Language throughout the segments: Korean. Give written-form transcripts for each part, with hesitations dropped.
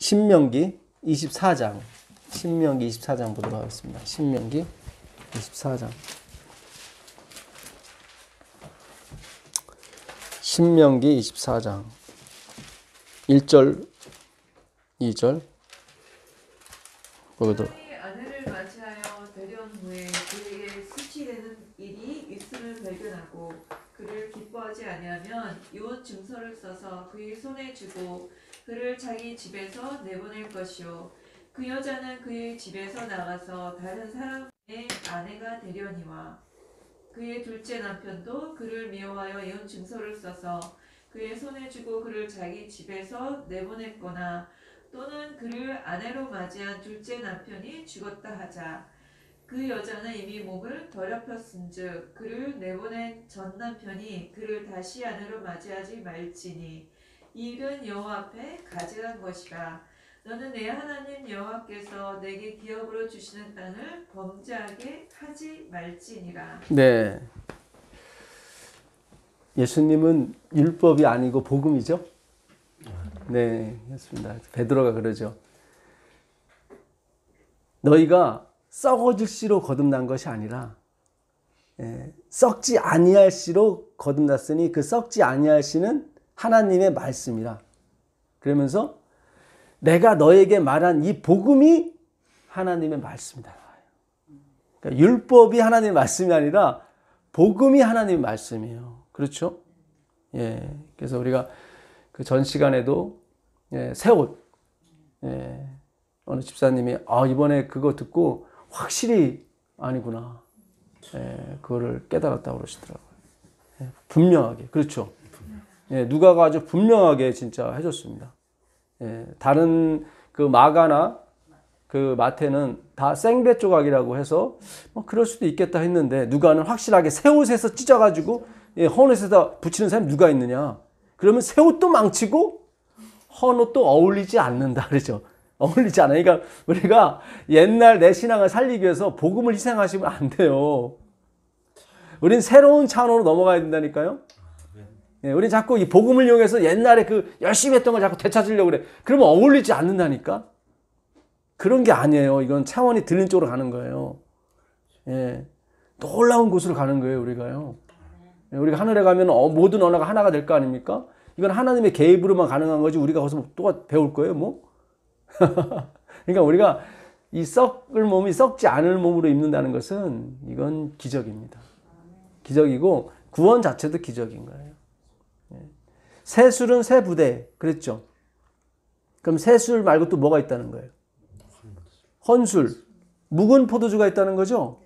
신명기 24장. 신명기 24장 보도록 하겠습니다. 신명기 24장. 신명기 24장 1절 2절 보도록. 아내를 맞이하여 데려온 후에 그에게 수치되는 일이 있음을 발견하고 그를 기뻐하지 아니하면 유언 증서를 써서 그의 손에 주고 그를 자기 집에서 내보낼 것이요 그 여자는 그의 집에서 나가서 다른 사람의 아내가 되려니와 그의 둘째 남편도 그를 미워하여 유언 증서를 써서 그의 손에 주고 그를 자기 집에서 내보냈거나 또는 그를 아내로 맞이한 둘째 남편이 죽었다 하자 그 여자는 이미 몸을 더럽혔은즉 그를 내보낸 전 남편이 그를 다시 아내로 맞이하지 말지니 이 일은 여호와 앞에 가증한 것이라. 너는 내 하나님 여호와께서 내게 기업으로 주시는 땅을 범죄하게 하지 말지니라. 네. 예수님은 율법이 아니고 복음이죠? 네, 그렇습니다. 베드로가 그러죠. 너희가 썩어질 씨로 거듭난 것이 아니라 썩지 아니할 씨로 거듭났으니 그 썩지 아니할 씨는 하나님의 말씀이라. 그러면서 내가 너에게 말한 이 복음이 하나님의 말씀이다. 그러니까 율법이 하나님의 말씀이 아니라 복음이 하나님의 말씀이에요. 그렇죠? 예. 그래서 우리가 그 전 시간에도 새 옷. 어느 집사님이 이번에 그거 듣고 확실히 아니구나. 그거를 깨달았다고 그러시더라고요. 분명하게. 그렇죠? 누가가 아주 분명하게 진짜 해줬습니다. 다른 그 마가나 그 마태는 다 생배 조각이라고 해서 그럴 수도 있겠다 했는데 누가는 확실하게 새 옷에서 찢어가지고 헌 옷에다 붙이는 사람이 누가 있느냐. 그러면 새 옷도 망치고 헌 옷도 어울리지 않는다 그러죠. 어울리지 않아요. 그러니까 우리가 옛날 내 신앙을 살리기 위해서 복음을 희생하시면 안 돼요. 우린 새로운 차원으로 넘어가야 된다니까요. 우린 자꾸 이 복음을 이용해서 옛날에 그 열심히 했던 걸 자꾸 되찾으려고 그래. 그러면 어울리지 않는다니까. 그런 게 아니에요. 이건 차원이 들린 쪽으로 가는 거예요. 놀라운 곳으로 가는 거예요, 우리가요. 우리가 하늘에 가면 모든 언어가 하나가 될 거 아닙니까? 이건 하나님의 개입으로만 가능한 거지 우리가 거기서 또 배울 거예요, 뭐? 그러니까 우리가 이 썩을 몸이 썩지 않을 몸으로 입는다는 것은 이건 기적입니다. 기적이고 구원 자체도 기적인 거예요. 새 술은 새 부대 그랬죠. 그럼 새 술 말고 또 뭐가 있다는 거예요? 헌술, 묵은 포도주가 있다는 거죠.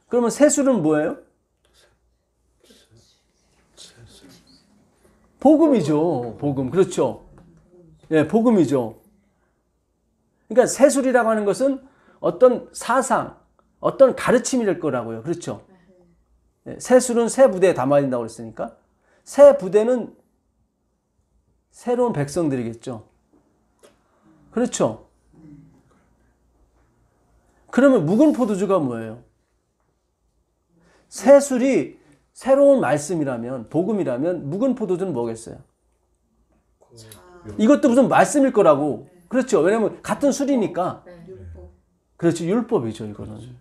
그러면 새 술은 뭐예요? 복음이죠. 복음. 그렇죠. 복음이죠. 그러니까 새 술이라고 하는 것은 어떤 사상, 어떤 가르침이 될 거라고요. 그렇죠. 새 술은 새 부대에 담아야 된다고 그랬으니까 새 부대는 새로운 백성들이겠죠. 그렇죠. 그러면 묵은 포도주가 뭐예요? 새 술이 새로운 말씀이라면, 복음이라면 묵은 포도주는 뭐겠어요? 이것도 무슨 말씀일 거라고. 그렇죠. 왜냐면 같은 술이니까. 그렇죠. 율법이죠, 이거는.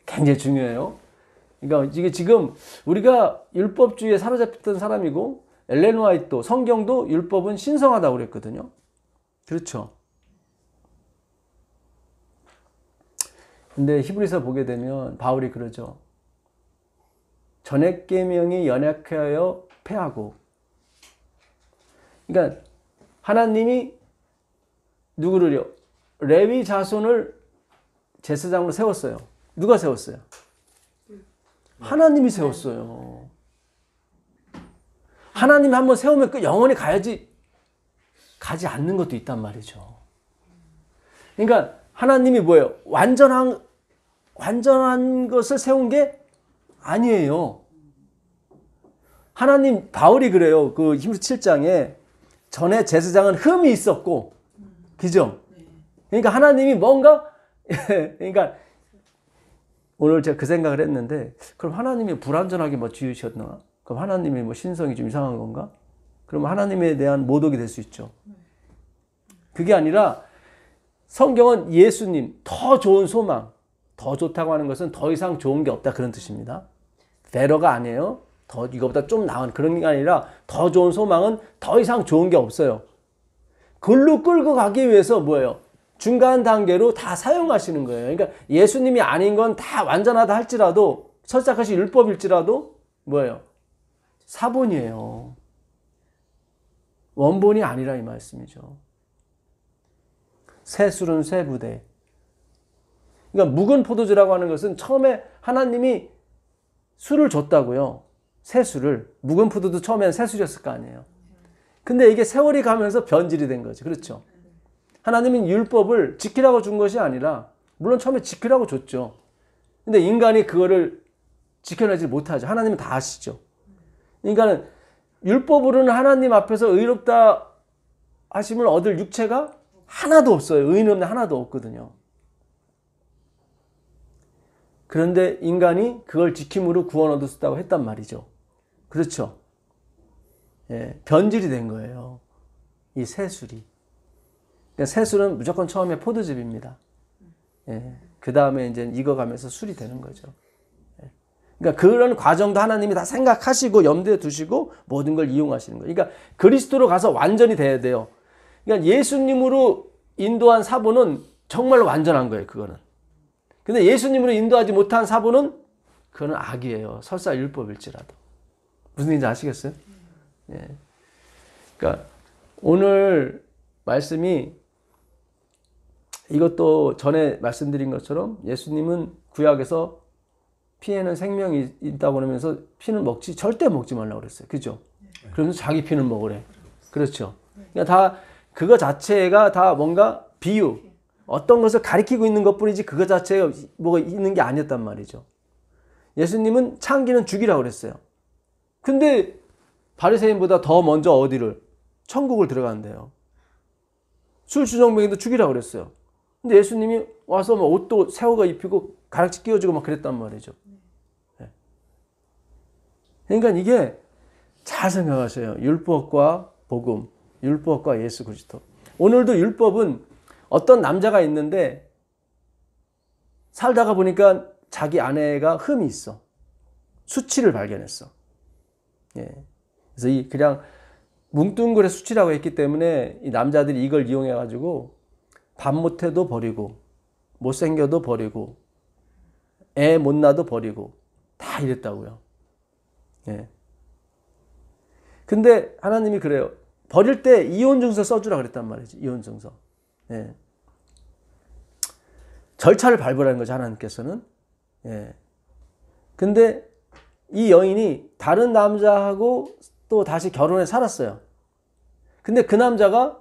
굉장히 중요해요. 그러니까 이게 지금 우리가 율법주의에 사로잡혔던 사람이고 엘렌 화이트 성경도 율법은 신성하다고 그랬거든요. 그렇죠. 근데 히브리서 보게 되면 바울이 그러죠. 전액 계명이 연약하여 패하고. 그러니까 하나님이 누구를요? 레위 자손을 제사장으로 세웠어요. 누가 세웠어요? 하나님이 세웠어요. 하나님이 한번 세우면 그 영원히 가야지 가지 않는 것도 있단 말이죠. 그러니까 하나님이 뭐예요? 완전한 것을 세운 게 아니에요. 하나님, 바울이 그래요. 그 히브리서 7장에 전에 제사장은 흠이 있었고, 그죠? 그러니까 하나님이 뭔가, 그러니까 오늘 제가 그 생각을 했는데, 그럼 하나님이 불완전하게 지으셨나? 그럼 하나님의 신성이 좀 이상한 건가? 그럼 하나님에 대한 모독이 될 수 있죠. 그게 아니라 성경은 예수님, 더 좋은 소망, 더 좋다고 하는 것은 더 이상 좋은 게 없다 그런 뜻입니다. 베러가 아니에요. 더 이거보다 좀 나은 그런 게 아니라 더 좋은 소망은 더 이상 좋은 게 없어요. 글로 끌고 가기 위해서 뭐예요? 중간 단계로 다 사용하시는 거예요. 그러니까 예수님이 아닌 건 다 완전하다 할지라도 설사 그것이 율법일지라도 뭐예요? 사본이에요. 원본이 아니라 이 말씀이죠. 새 술은 새 부대. 그러니까 묵은 포도주라고 하는 것은 처음에 하나님이 술을 줬다고요. 새 술을. 묵은 포도도 처음에는 새 술이었을 거 아니에요. 근데 이게 세월이 가면서 변질이 된 거죠. 그렇죠? 하나님은 율법을 지키라고 준 것이 아니라 물론 처음에 지키라고 줬죠. 근데 인간이 그거를 지켜내지 못하죠. 하나님은 다 아시죠. 인간은 율법으로는 하나님 앞에서 의롭다 하심을 얻을 육체가 하나도 없어요. 의인 없는 하나도 없거든요. 그런데 인간이 그걸 지킴으로 구원 얻었다고 했단 말이죠. 그렇죠. 예, 변질이 된 거예요. 이 새술이. 그러니까 새술은 무조건 처음에 포도즙입니다. 예, 그 다음에 이제 익어가면서 술이 되는 거죠. 예, 그러니까 그런 과정도 하나님이 다 생각하시고 염두에 두시고 모든 걸 이용하시는 거예요. 그러니까 그리스도로 가서 완전히 돼야 돼요. 그러니까 예수님으로 인도한 사본은 정말 완전한 거예요. 그거는. 근데 예수님으로 인도하지 못한 사본은 그거는 악이에요. 설사 율법일지라도. 무슨 얘기인지 아시겠어요? 예. 그러니까 오늘 말씀이 이것도 전에 말씀드린 것처럼 예수님은 구약에서 피에는 생명이 있다고 그러면서 피는 절대 먹지 말라고 그랬어요. 그죠? 그러면서 자기 피는 먹으래. 그렇죠? 그러니까 다 그거 자체가 다 뭔가 비유, 어떤 것을 가리키고 있는 것뿐이지 그거 자체가 뭐가 있는 게 아니었단 말이죠. 예수님은 창기는 죽이라고 그랬어요. 근데 바리새인보다 더 먼저 어디를? 천국을 들어간대요. 술주정뱅이도 죽이라고 그랬어요. 근데 예수님이 와서 막 옷도 새우가 입히고 가락지 끼워주고 막 그랬단 말이죠. 네. 그러니까 이게 잘 생각하세요. 율법과 복음, 율법과 예수 그리스도. 오늘도 율법은 어떤 남자가 있는데 살다가 보니까 자기 아내가 흠이 있어. 수치를 발견했어. 예. 그래서 이 그냥 뭉뚱그레 수치라고 했기 때문에 이 남자들이 이걸 이용해 가지고 밥 못해도 버리고 못생겨도 버리고 애 못 낳아도 버리고 다 이랬다고요. 예. 근데 하나님이 그래요. 버릴 때 이혼증서 써주라 그랬단 말이지. 이혼증서. 예. 절차를 밟으라는 거죠. 하나님께서는. 예. 근데 이 여인이 다른 남자하고 또 다시 결혼해 살았어요. 근데 그 남자가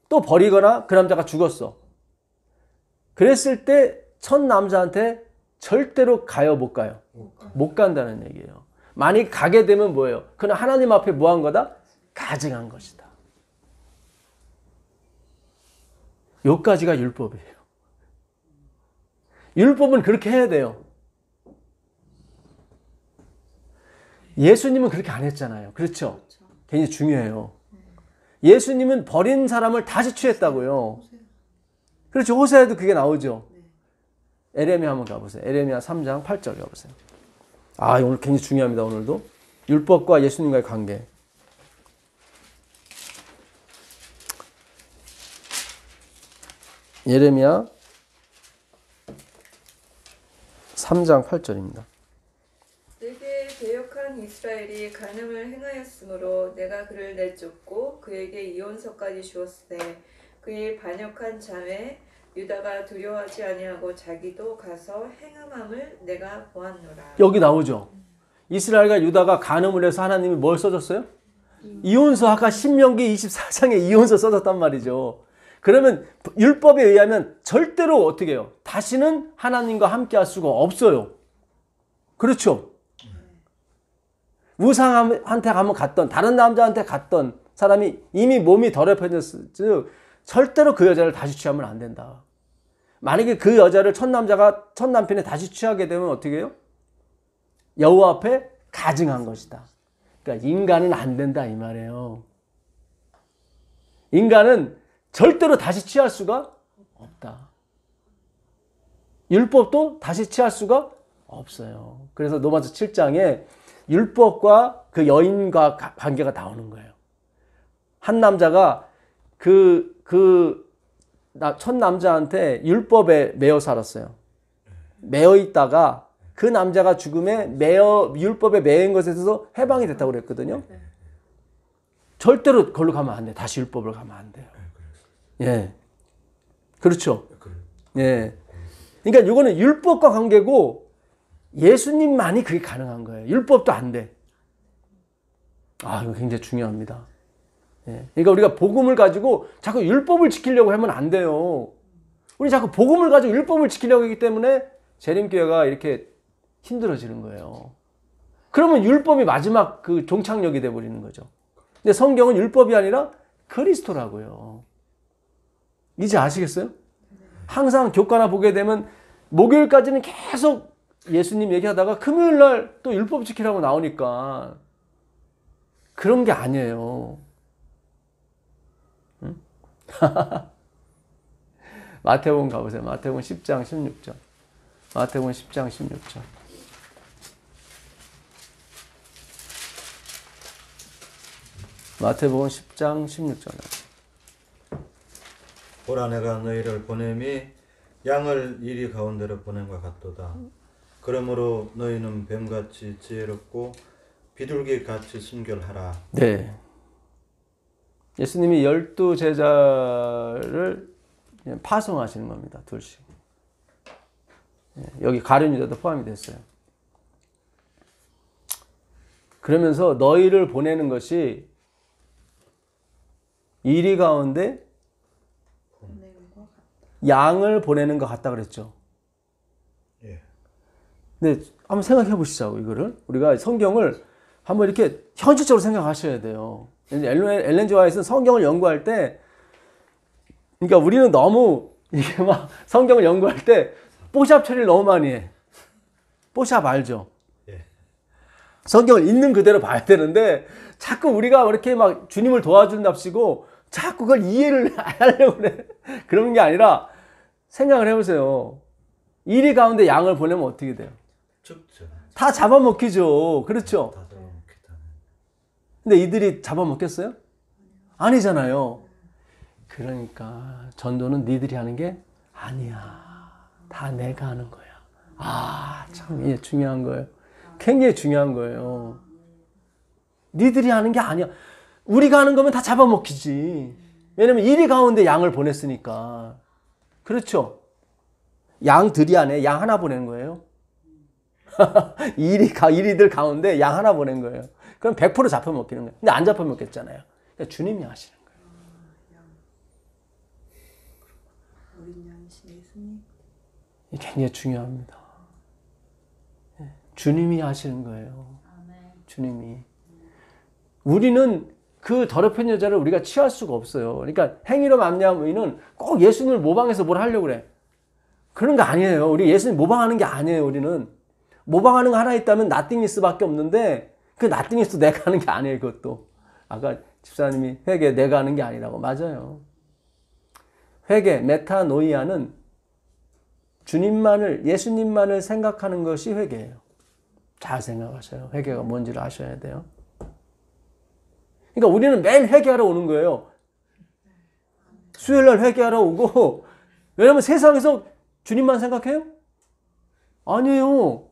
또 버리거나 그 남자가 죽었어. 그랬을 때 첫 남자한테 절대로 가요, 못 가요? 못 간다는 얘기예요. 만약 가게 되면 뭐예요? 그는 하나님 앞에 뭐 한 거다? 가증한 것이다. 요까지가 율법이에요. 율법은 그렇게 해야 돼요. 예수님은 그렇게 안 했잖아요. 그렇죠? 굉장히 중요해요. 예수님은 버린 사람을 다시 취했다고요. 그렇죠. 호세아에도 그게 나오죠. 에레미야 한번 가보세요. 에레미야 3장 8절 가보세요. 아, 오늘 굉장히 중요합니다. 오늘도. 율법과 예수님과의 관계. 예레미야 3장 8절입니다. 내게 대역한 이스라엘이 간음을 행하였으므로 내가 그를 내쫓고 그에게 이혼서까지 주었으되 그의 반역한 자매 유다가 두려워하지 아니하고 자기도 가서 행음함을 내가 보았노라. 여기 나오죠. 이스라엘과 유다가 간음을 해서 하나님이 뭘 써줬어요? 이혼서. 아까 신명기 24장에 이혼서 써줬단 말이죠. 그러면 율법에 의하면 절대로 어떻게 해요? 다시는 하나님과 함께 할 수가 없어요. 그렇죠? 우상한테 가면 갔던, 다른 남자한테 갔던 사람이 이미 몸이 더럽혀졌을 즉 절대로 그 여자를 다시 취하면 안 된다. 만약에 그 여자를 첫 남편이 다시 취하게 되면 어떻게 해요? 여호와 앞에 가증한 것이다. 그러니까 인간은 안 된다 이 말이에요. 인간은 절대로 다시 취할 수가 없다. 율법도 다시 취할 수가 없어요. 그래서 로마서 7장에 율법과 그 여인과 관계가 나오는 거예요. 한 남자가 첫 남자한테 율법에 매여 살았어요. 매여 있다가 그 남자가 죽음에 율법에 매인 것에서 해방이 됐다고 그랬거든요. 절대로 그걸로 가면 안 돼. 다시 율법으로 가면 안 돼요. 예. 그렇죠. 예. 그러니까 이거는 율법과 관계고 예수님만이 그게 가능한 거예요. 율법도 안 돼. 이거 굉장히 중요합니다. 예. 그러니까 우리가 복음을 가지고 자꾸 율법을 지키려고 하면 안 돼요. 우리 자꾸 복음을 가지고 율법을 지키려고 하기 때문에 재림교회가 이렇게 힘들어지는 거예요. 그러면 율법이 마지막 그 종착역이 돼버리는 거죠. 근데 성경은 율법이 아니라 그리스도라고요. 이제 아시겠어요? 항상 교과나 보게 되면 목요일까지는 계속 예수님 얘기하다가 금요일날 또 율법 지키라고 나오니까 그런 게 아니에요. 응? 마태복음 가보세요. 마태복음 10장 16절. 마태복음 10장 16절. 마태복음 10장 16절. 보라 내가 너희를 보냄이 양을 이리 가운데로 보냄과 같도다. 그러므로 너희는 뱀같이 지혜롭고 비둘기같이 순결하라. 네. 예수님이 12제자를 파송하시는 겁니다. 둘씩. 여기 가룟 유다도 포함이 됐어요. 그러면서 너희를 보내는 것이 이리 가운데 양을 보내는 것 같다 그랬죠. 예. 근데 한번 생각해 보시자고, 이거를. 우리가 성경을 한번 이렇게 현실적으로 생각하셔야 돼요. 엘렌 지 화이트는 성경을 연구할 때, 그러니까 우리는 너무 이게 막 성경을 연구할 때 뽀샵 처리를 너무 많이 해. 뽀샵 알죠? 예. 성경을 있는 그대로 봐야 되는데 자꾸 우리가 이렇게 막 주님을 도와준답시고 자꾸 그걸 이해를 하려고 그래. 그런 게 아니라 생각을 해보세요. 이리 가운데 양을 보내면 어떻게 돼요? 죽죠. 다 잡아먹히죠. 그렇죠? 다 잡아먹겠다. 근데 이들이 잡아먹겠어요? 아니잖아요. 그러니까 전도는 니들이 하는 게 아니야. 다 내가 하는 거야. 참 이게 중요한 거예요. 굉장히 중요한 거예요. 니들이 하는 게 아니야. 우리가 하는 거면 다 잡아먹히지. 왜냐면 이리 가운데 양을 보냈으니까. 그렇죠? 양들이 안에 양 하나 보낸 거예요. 이리들 가운데 양 하나 보낸 거예요. 그럼 100% 잡혀먹히는 거예요. 근데 안 잡혀먹겠잖아요. 그러니까 주님이 하시는 거예요. 어린 양이신 예수님. 이게 굉장히 중요합니다. 주님이 하시는 거예요. 주님이. 우리는 그 더럽힌 여자를 우리가 취할 수가 없어요. 그러니까 행위로 말미암은 우리는 꼭 예수님을 모방해서 뭘 하려고 그래. 그런 거 아니에요. 우리 예수님 모방하는 게 아니에요. 우리는 모방하는 거 하나 있다면 나띵니스밖에 없는데 그 나띵니스도 내가 하는 게 아니에요. 그것도 아까 집사님이 회개 내가 하는 게 아니라고. 맞아요. 회개 메타노이아는 주님만을, 예수님만을 생각하는 것이 회개예요. 잘 생각하셔요. 회개가 뭔지를 아셔야 돼요. 그러니까 우리는 매일 회개하러 오는 거예요. 수요일날 회개하러 오고. 왜냐면 세상에서 주님만 생각해요? 아니에요.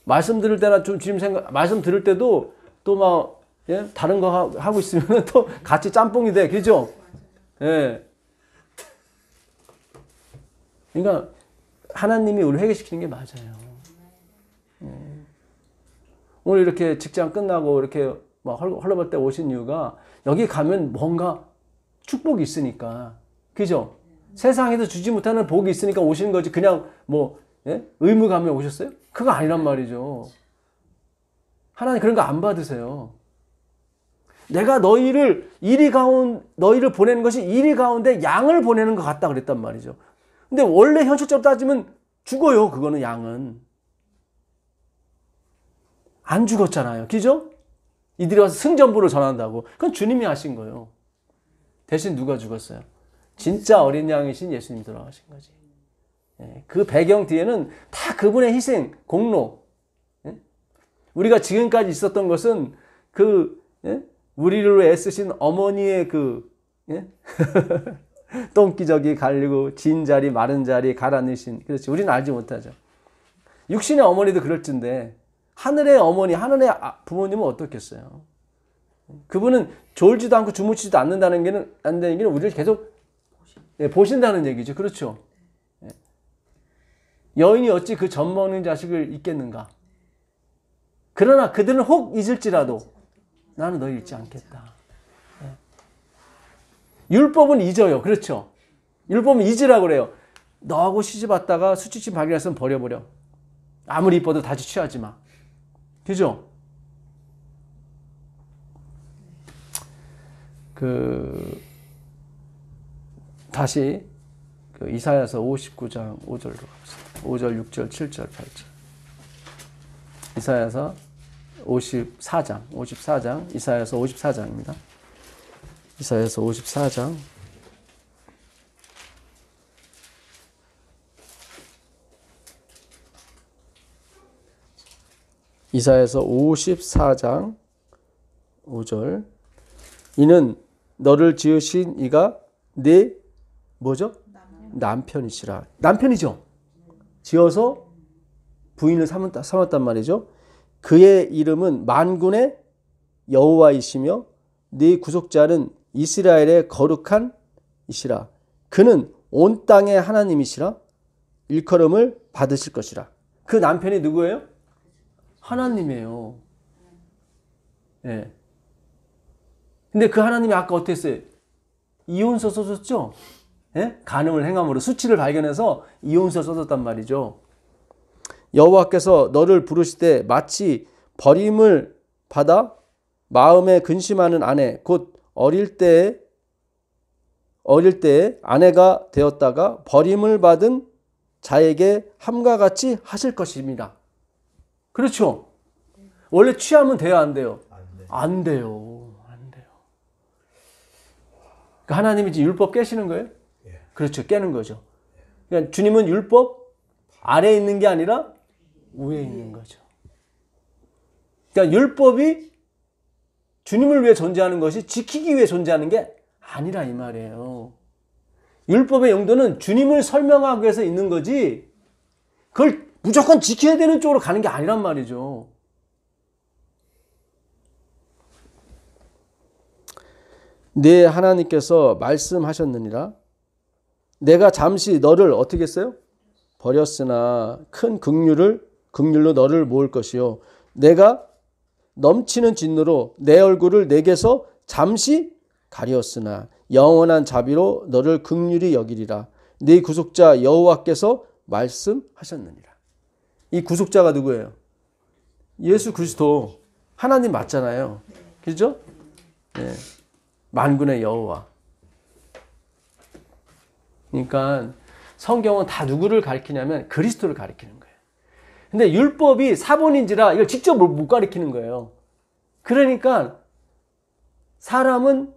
말씀 들을 때나 좀 주님 생각, 말씀 들을 때도 또 막, 예? 다른 거 하고 있으면 또 같이 짬뽕이 돼. 그죠? 예. 그러니까 하나님이 우리 회개시키는 게 맞아요. 오늘 이렇게 직장 끝나고 이렇게 막 헐레벌 때 오신 이유가 여기 가면 뭔가 축복이 있으니까. 그죠? 세상에서 주지 못하는 복이 있으니까 오시는 거지. 그냥 뭐, 예? 의무감에 오셨어요? 그거 아니란 말이죠. 하나님 그런 거 안 받으세요. 내가 너희를 보내는 것이 이리 가운데 양을 보내는 것 같다 그랬단 말이죠. 근데 원래 현실적으로 따지면 죽어요. 그거는 양은. 안 죽었잖아요. 그죠? 이들이 와서 승전보를 전한다고. 그건 주님이 하신 거예요. 대신 누가 죽었어요? 진짜 어린 양이신 예수님 돌아가신 거지. 예, 그 배경 뒤에는 다 그분의 희생, 공로. 예? 우리가 지금까지 있었던 것은 그 예? 우리를 애쓰신 어머니의 그 예? 똥기저귀 갈리고 진 자리 마른 자리 갈아넣으신, 그렇지, 우리는 알지 못하죠. 육신의 어머니도 그럴진데 하늘의 어머니, 하늘의 부모님은 어떻겠어요? 그분은 졸지도 않고 주무시지도 않는다는 게는, 안 되는 게 우리를 계속 보신다는 얘기죠. 그렇죠? 여인이 어찌 그 젖 먹는 자식을 잊겠는가? 그러나 그들은 혹 잊을지라도 나는 너희 잊지 않겠다. 율법은 잊어요. 그렇죠? 율법은 잊으라고 그래요. 너하고 시집 왔다가 수치심 발견했으면 버려버려. 아무리 이뻐도 다시 취하지 마. 그죠? 다시 이사야서 59장 5절로 갑시다. 5절, 6절, 7절, 8절. 이사야서 54장, 이사야서 54장입니다. 이사야서 54장. 이사야서 54장 5절. 이는 너를 지으신 이가 네 뭐죠? 남편이시라. 남편이죠. 지어서 부인을 삼았단 말이죠. 그의 이름은 만군의 여호와이시며 네 구속자는 이스라엘의 거룩한 이시라. 그는 온 땅의 하나님이시라. 일컬음을 받으실 것이라. 그 남편이 누구예요? 하나님이에요. 예. 근데 그 하나님이 아까 어떻게 했어요? 이혼서 써줬죠? 예? 간음을 행함으로 수치를 발견해서 이혼서 써줬단 말이죠. 여호와께서 너를 부르실 때 마치 버림을 받아 마음에 근심하는 아내, 곧 어릴 때에 아내가 되었다가 버림을 받은 자에게 함과 같이 하실 것입니다. 그렇죠? 원래 취하면 돼요, 안 돼요? 안 돼요. 안 돼요. 그러니까 하나님이 지금 율법 깨시는 거예요? 그렇죠. 깨는 거죠. 그러니까 주님은 율법 아래에 있는 게 아니라 위에 있는 거죠. 그러니까 율법이 주님을 위해 존재하는 것이 지키기 위해 존재하는 게 아니라 이 말이에요. 율법의 용도는 주님을 설명하기 위해서 있는 거지 그걸 무조건 지켜야 되는 쪽으로 가는 게 아니란 말이죠. 네 하나님께서 말씀하셨느니라. 내가 잠시 너를 어떻게 했어요? 버렸으나 큰 긍휼로 너를 모을 것이요. 내가 넘치는 진노로 내 얼굴을 내게서 잠시 가리었으나 영원한 자비로 너를 긍휼히 여기리라. 네 구속자 여호와께서 말씀하셨느니라. 이 구속자가 누구예요? 예수 그리스도. 하나님 맞잖아요. 그죠? 네. 만군의 여호와. 그러니까 성경은 다 누구를 가리키냐면 그리스도를 가리키는 거예요. 근데 율법이 사본인지라 이걸 직접 못 가리키는 거예요. 그러니까 사람은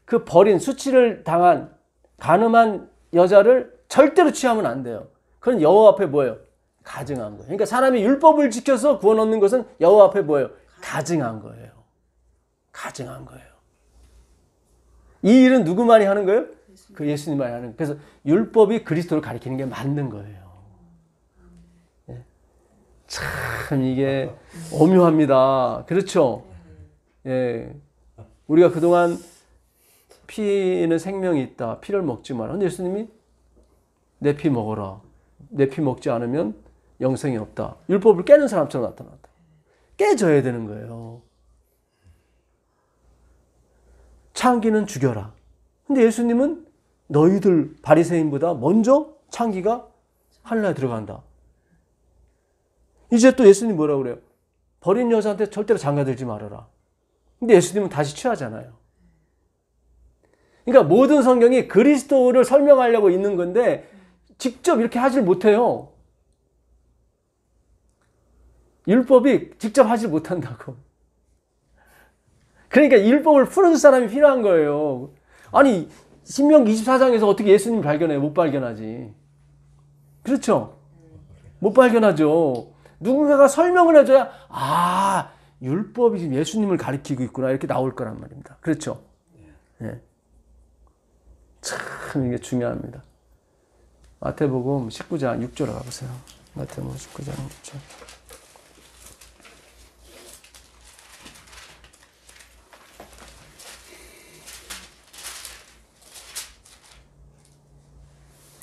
그 버린 수치를 당한 간음한 여자를 절대로 취하면 안 돼요. 그건 여호와 앞에 뭐예요? 가증한 거예요. 그러니까 사람이 율법을 지켜서 구원 얻는 것은 여호와 앞에 뭐예요? 가증한 거예요. 가증한 거예요. 이 일은 누구만이 하는 거예요? 그 예수님만이 하는 거예요. 그래서 율법이 그리스도를 가리키는 게 맞는 거예요. 네. 참 이게 오묘합니다. 그렇죠? 예. 우리가 그동안 피는 생명이 있다. 피를 먹지 마라. 근데 예수님이 내 피 먹어라. 내 피 먹지 않으면 영생이 없다. 율법을 깨는 사람처럼 나타났다. 깨져야 되는 거예요. 창기는 죽여라. 근데 예수님은 너희들 바리새인보다 먼저 창기가 하늘나라에 들어간다. 이제 또 예수님 뭐라고 그래요? 버린 여자한테 절대로 장가들지 말아라. 근데 예수님은 다시 취하잖아요. 그러니까 모든 성경이 그리스도를 설명하려고 있는 건데 직접 이렇게 하질 못해요. 율법이 직접 하질 못한다고. 그러니까 율법을 풀어줄 사람이 필요한 거예요. 아니 신명기 24장에서 어떻게 예수님 발견해요? 못 발견하지. 그렇죠? 못 발견하죠. 누군가가 설명을 해줘야 아 율법이 지금 예수님을 가리키고 있구나 이렇게 나올 거란 말입니다. 그렇죠? 예. 참 이게 중요합니다. 마태복음 19장 6절로 가보세요. 마태복음 19장 6절.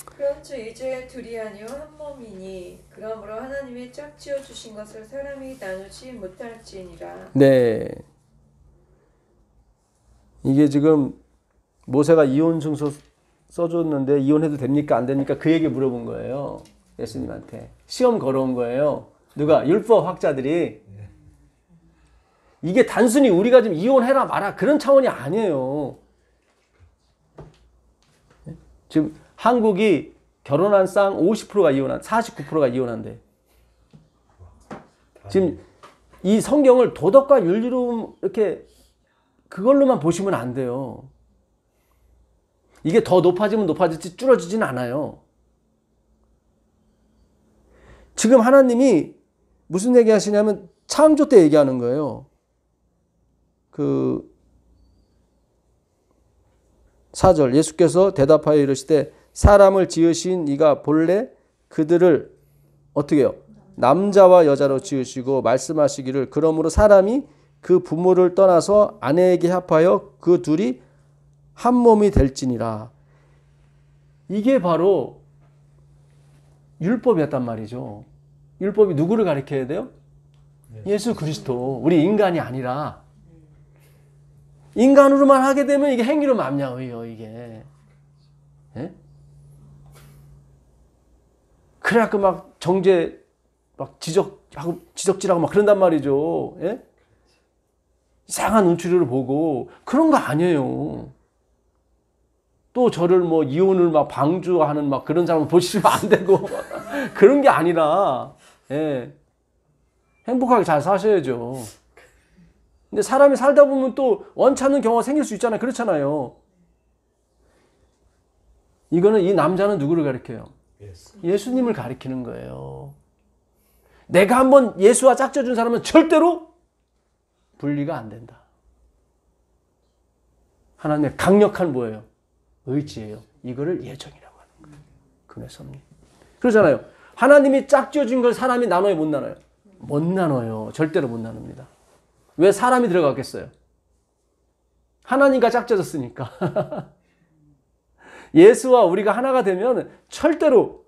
그런즉 이제 둘이 아니요 한 몸이니 그러므로 하나님이 짝지어 주신 것을 사람이 나누지 못할지니라. 네. 이게 지금 모세가 이혼 증서 써줬는데 이혼해도 됩니까 안 됩니까 그 얘기 물어본 거예요. 예수님한테 시험 걸어온 거예요. 누가? 율법 학자들이. 이게 단순히 우리가 지금 이혼해라 마라 그런 차원이 아니에요. 지금 한국이 결혼한 쌍 50%가 이혼한 49%가 이혼한대. 지금 이 성경을 도덕과 윤리로 이렇게 그걸로만 보시면 안 돼요. 이게 더 높아지면 높아질지 줄어지진 않아요. 지금 하나님이 무슨 얘기 하시냐면 창조 때 얘기하는 거예요. 그 4절 예수께서 대답하여 이르시되 사람을 지으신 이가 본래 그들을 어떻게 해요? 남자와 여자로 지으시고 말씀하시기를 그러므로 사람이 그 부모를 떠나서 아내에게 합하여 그 둘이 한 몸이 될지니라. 이게 바로 율법이었단 말이죠. 율법이 누구를 가리켜야 돼요? 예수 그리스도. 우리 인간이 아니라 인간으로만 하게 되면 이게 행위로 맞냐고요 이게. 예? 그래갖고 막 정죄 막 지적질하고 막 그런단 말이죠. 예? 이상한 눈초리를 보고 그런 거 아니에요. 또 저를 뭐 이혼을 막 방주하는 막 그런 사람 보시면 안 되고 그런 게 아니라 예. 행복하게 잘 사셔야죠. 근데 사람이 살다 보면 또 원치 않는 경우가 생길 수 있잖아요. 그렇잖아요. 이거는 이 남자는 누구를 가리켜요? 예수님을 가리키는 거예요. 내가 한번 예수와 짝져준 사람은 절대로 분리가 안 된다. 하나님의 강력한 뭐예요? 의지예요. 이거를 예정이라고 하는 거예요. 금의 섭리. 그러잖아요. 하나님이 짝지어진 걸 사람이 나눠요, 못 나눠요? 못 나눠요. 절대로 못 나눕니다. 왜 사람이 들어갔겠어요? 하나님과 짝져졌으니까. 예수와 우리가 하나가 되면 절대로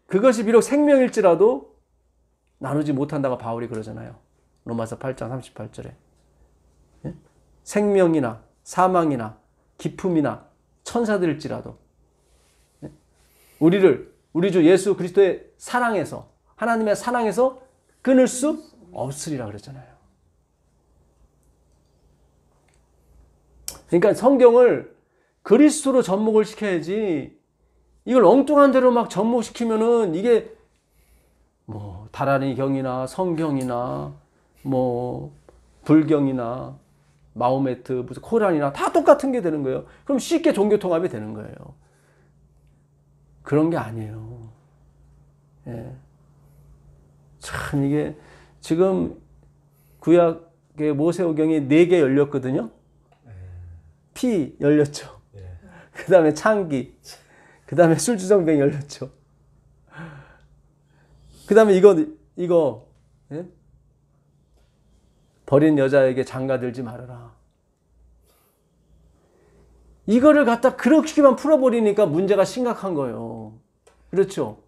그것이 비록 생명일지라도 나누지 못한다고 바울이 그러잖아요. 로마서 8장 38절에. 예? 생명이나 사망이나 기품이나 천사들일지라도 예? 우리 주 예수 그리스도의 사랑에서 하나님의 사랑에서 끊을 수 없으리라 그랬잖아요. 그러니까 성경을 그리스도로 접목을 시켜야지 이걸 엉뚱한 대로 막 접목시키면은 이게 뭐 다라니 경이나 성경이나 뭐 불경이나 마호메트 무슨 코란이나 다 똑같은 게 되는 거예요. 그럼 쉽게 종교 통합이 되는 거예요. 그런 게 아니에요. 예. 참 이게 지금 구약의 모세오경이 4개 열렸거든요. 피 열렸죠. 그 다음에 창기, 그 다음에 술주정뱅이 열렸죠. 그 다음에 이거 예? 버린 여자에게 장가들지 말아라. 이거를 갖다 그렇게만 풀어버리니까 문제가 심각한 거예요. 그렇죠?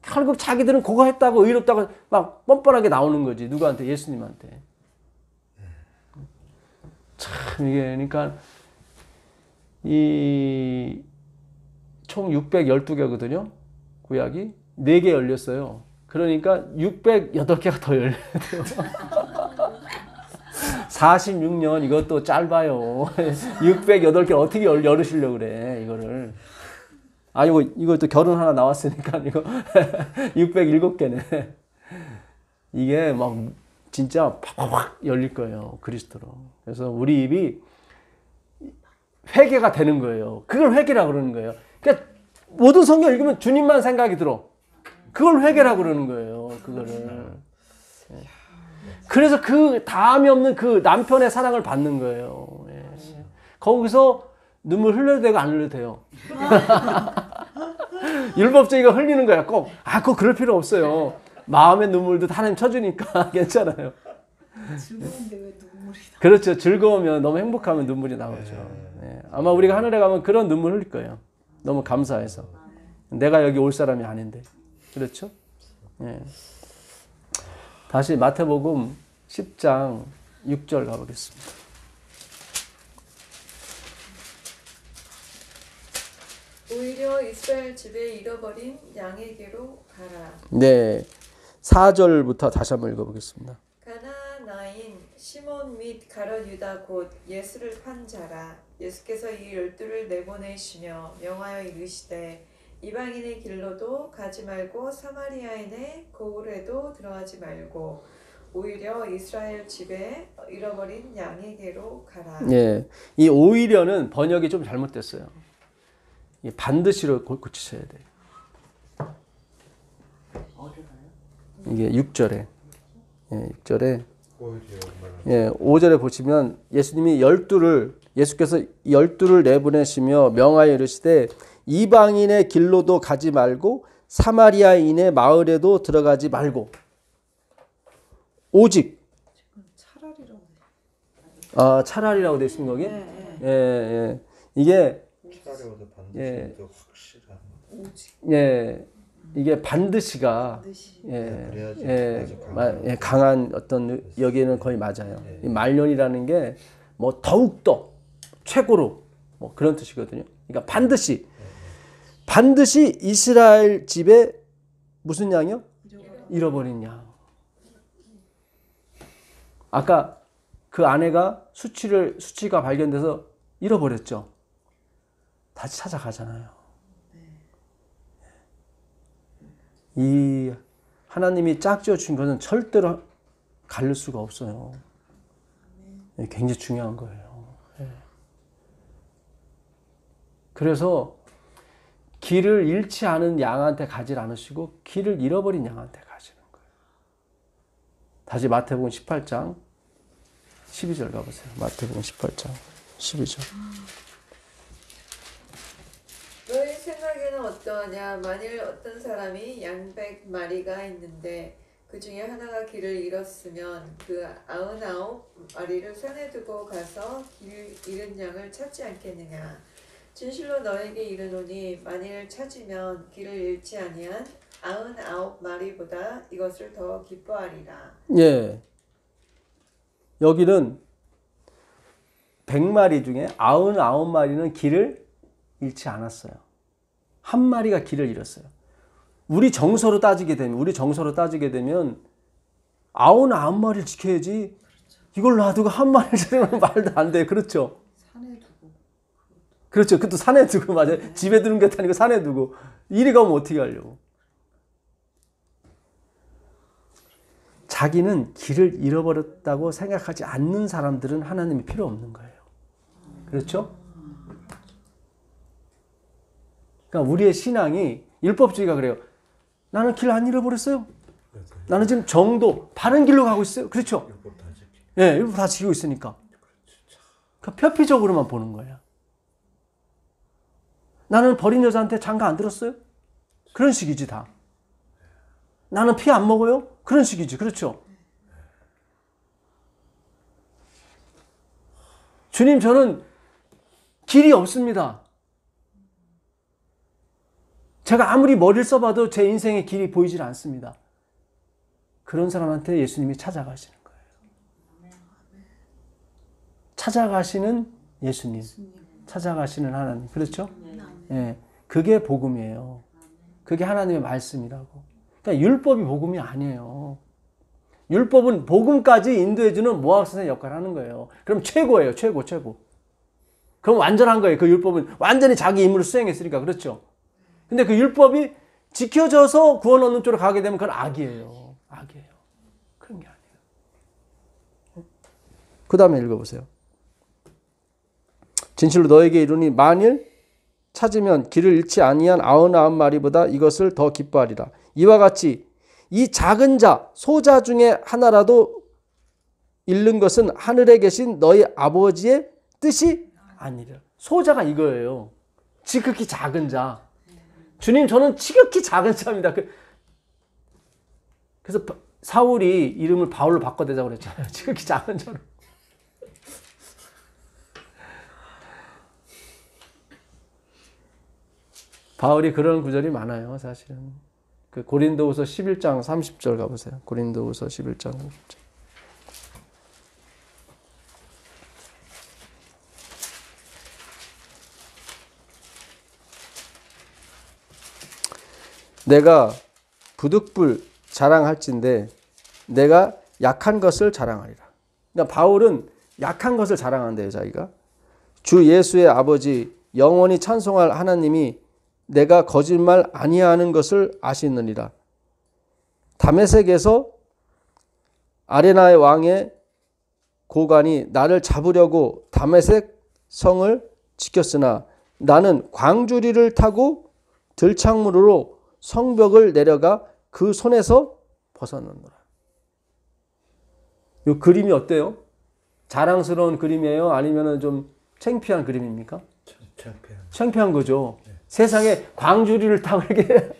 결국 자기들은 그거 했다고 의롭다고 막 뻔뻔하게 나오는 거지. 누구한테? 예수님한테. 참 이게 그러니까 이 총 612개거든요. 구약이 4개 열렸어요. 그러니까 608개가 더 열려야 돼요. 46년 이것도 짧아요. 608개 어떻게 열으시려고 그래 이거를. 아 이거 또 결혼 하나 나왔으니까 이거 607개네. 이게 막 진짜 팍팍팍 열릴 거예요. 그리스도로. 그래서 우리 입이 회개가 되는 거예요. 그걸 회개라고 그러는 거예요. 그러니까 모든 성경 읽으면 주님만 생각이 들어. 그걸 회개라고 그러는 거예요. 그거를. 예. 그래서 그 다음이 없는 그 남편의 사랑을 받는 거예요. 예. 거기서 눈물 흘려도 되고 안 흘려도 돼요. 율법주의가 흘리는 거야. 꼭. 꼭 그럴 필요 없어요. 마음의 눈물도 하나님 쳐주니까 괜찮아요. 즐거운데 왜 눈물이 나? 그렇죠. 즐거우면 너무 행복하면 눈물이 나오죠. 예. 아마 우리가 하늘에 가면 그런 눈물 흘릴 거예요. 너무 감사해서. 내가 여기 올 사람이 아닌데. 그렇죠? 예. 다시 마태복음 10장 6절 가보겠습니다. 오히려 이스라엘 집에 잃어버린 양에게로 가라. 네. 4절부터 다시 한번 읽어보겠습니다. 가나나인 시몬 및 가룟 유다 곧 예수를 판 자라. 예수께서 이 12를 내보내시며 명하여 이르시되 이방인의 길로도 가지 말고 사마리아인의 고을에도 들어가지 말고 오히려 이스라엘 집에 잃어버린 양에게로 가라. 예. 이 오히려는 번역이 좀 잘못됐어요. 반드시로 고치셔야 돼요. 이게 6절에. 예, 6절에. 예, 5절에 보시면 예수님이 예수께서 12를 내보내시며 명하여 이르시되 이방인의 길로도 가지 말고 사마리아인의 마을에도 들어가지 말고 오직 차라리라고. 차라리라고 되어 있습니다 거기. 네. 예. 이게 차라리보다 반드시 예. 더 확실한. 오직 예. 이게 반드시가 반드시. 그래야지 강한 어떤 여기에는 거의 맞아요. 이 말년이라는 게 뭐 더욱더 최고로 뭐 그런 뜻이거든요. 그러니까 반드시 이스라엘 집에 무슨 양이요? 잃어버린 양. 아까 그 아내가 수치가 발견돼서 잃어버렸죠. 다시 찾아가잖아요. 이 하나님이 짝지어 준 것은 절대로 가릴 수가 없어요. 굉장히 중요한 거예요. 그래서 길을 잃지 않은 양한테 가지 않으시고 길을 잃어버린 양한테 가시는 거예요. 다시 마태복음 18장 12절 가보세요. 마태복음 18장 12절. 너희 생각에는 어떠하냐? 만일 어떤 사람이 양 100마리가 있는데 그 중에 하나가 길을 잃었으면 그 99마리를 산에 두고 가서 길 잃은 양을 찾지 않겠느냐? 진실로 너에게 이르노니 만일 찾으면 길을 잃지 아니한 99마리보다 이것을 더 기뻐하리라. 예. 여기는 100마리 중에 99마리는 길을 잃지 않았어요. 한 마리가 길을 잃었어요. 우리 정서로 따지게 되면 99마리를 지켜야지. 이걸 놔두고 한 마리를 지키면 말도 안 돼. 그렇죠? 산에 두고. 그렇죠. 그것도 산에 두고 맞아요. 집에 두는 게 아니고 산에 두고. 이리 가면 어떻게 하려고. 자기는 길을 잃어버렸다고 생각하지 않는 사람들은 하나님이 필요 없는 거예요. 그렇죠? 그러니까 우리의 신앙이 율법주의가 그래요. 나는 길 안 잃어버렸어요. 나는 지금 정도 바른 길로 가고 있어요. 그렇죠? 예, 율법 다 지키고 있으니까. 그러니까 표피적으로만 보는 거예요. 나는 버린 여자한테 장가 안 들었어요? 그런 식이지 다. 나는 피 안 먹어요? 그런 식이지. 그렇죠? 주님, 저는 길이 없습니다. 제가 아무리 머리를 써봐도 제 인생의 길이 보이질 않습니다. 그런 사람한테 예수님이 찾아가시는 거예요. 찾아가시는 예수님, 찾아가시는 하나님. 그렇죠? 예, 그게 복음이에요. 그게 하나님의 말씀이라고. 그러니까 율법이 복음이 아니에요. 율법은 복음까지 인도해주는 모학선의 역할을 하는 거예요. 그럼 최고예요. 최고. 그럼 완전한 거예요. 그 율법은 완전히 자기 임무를 수행했으니까. 그렇죠? 근데 그 율법이 지켜져서 구원 얻는 쪽으로 가게 되면 그건 악이에요. 그런 게 아니에요. 그 다음에 읽어보세요. 진실로 너에게 이르니 만일 찾으면 길을 잃지 아니한 99마리보다 이것을 더 기뻐하리라. 이와 같이 이 작은 자 소자 중에 하나라도 잃는 것은 하늘에 계신 너희 아버지의 뜻이 아니라. 소자가 이거예요. 지극히 작은 자. 주님, 저는 지극히 작은 자입니다. 그래서 사울이 이름을 바울로 바꿔대자고 그랬잖아요. 지극히 작은 자로. 바울이 그런 구절이 많아요, 사실은. 그 고린도후서 11장 30절 가보세요. 고린도후서 11장 30절. 내가 부득불 자랑할진대 내가 약한 것을 자랑하리라. 그러니까 바울은 약한 것을 자랑한대요, 자기가. 주 예수의 아버지 영원히 찬송할 하나님이 내가 거짓말 아니하는 것을 아시느니라. 다메섹에서 아레나의 왕의 고관이 나를 잡으려고 다메섹 성을 지켰으나 나는 광주리를 타고 들창문으로 성벽을 내려가 그 손에서 벗어났노라. 이 그림이 어때요? 자랑스러운 그림이에요? 아니면 좀 창피한 그림입니까? 창피한 거죠. 네. 세상에 광주리를 타고 이렇게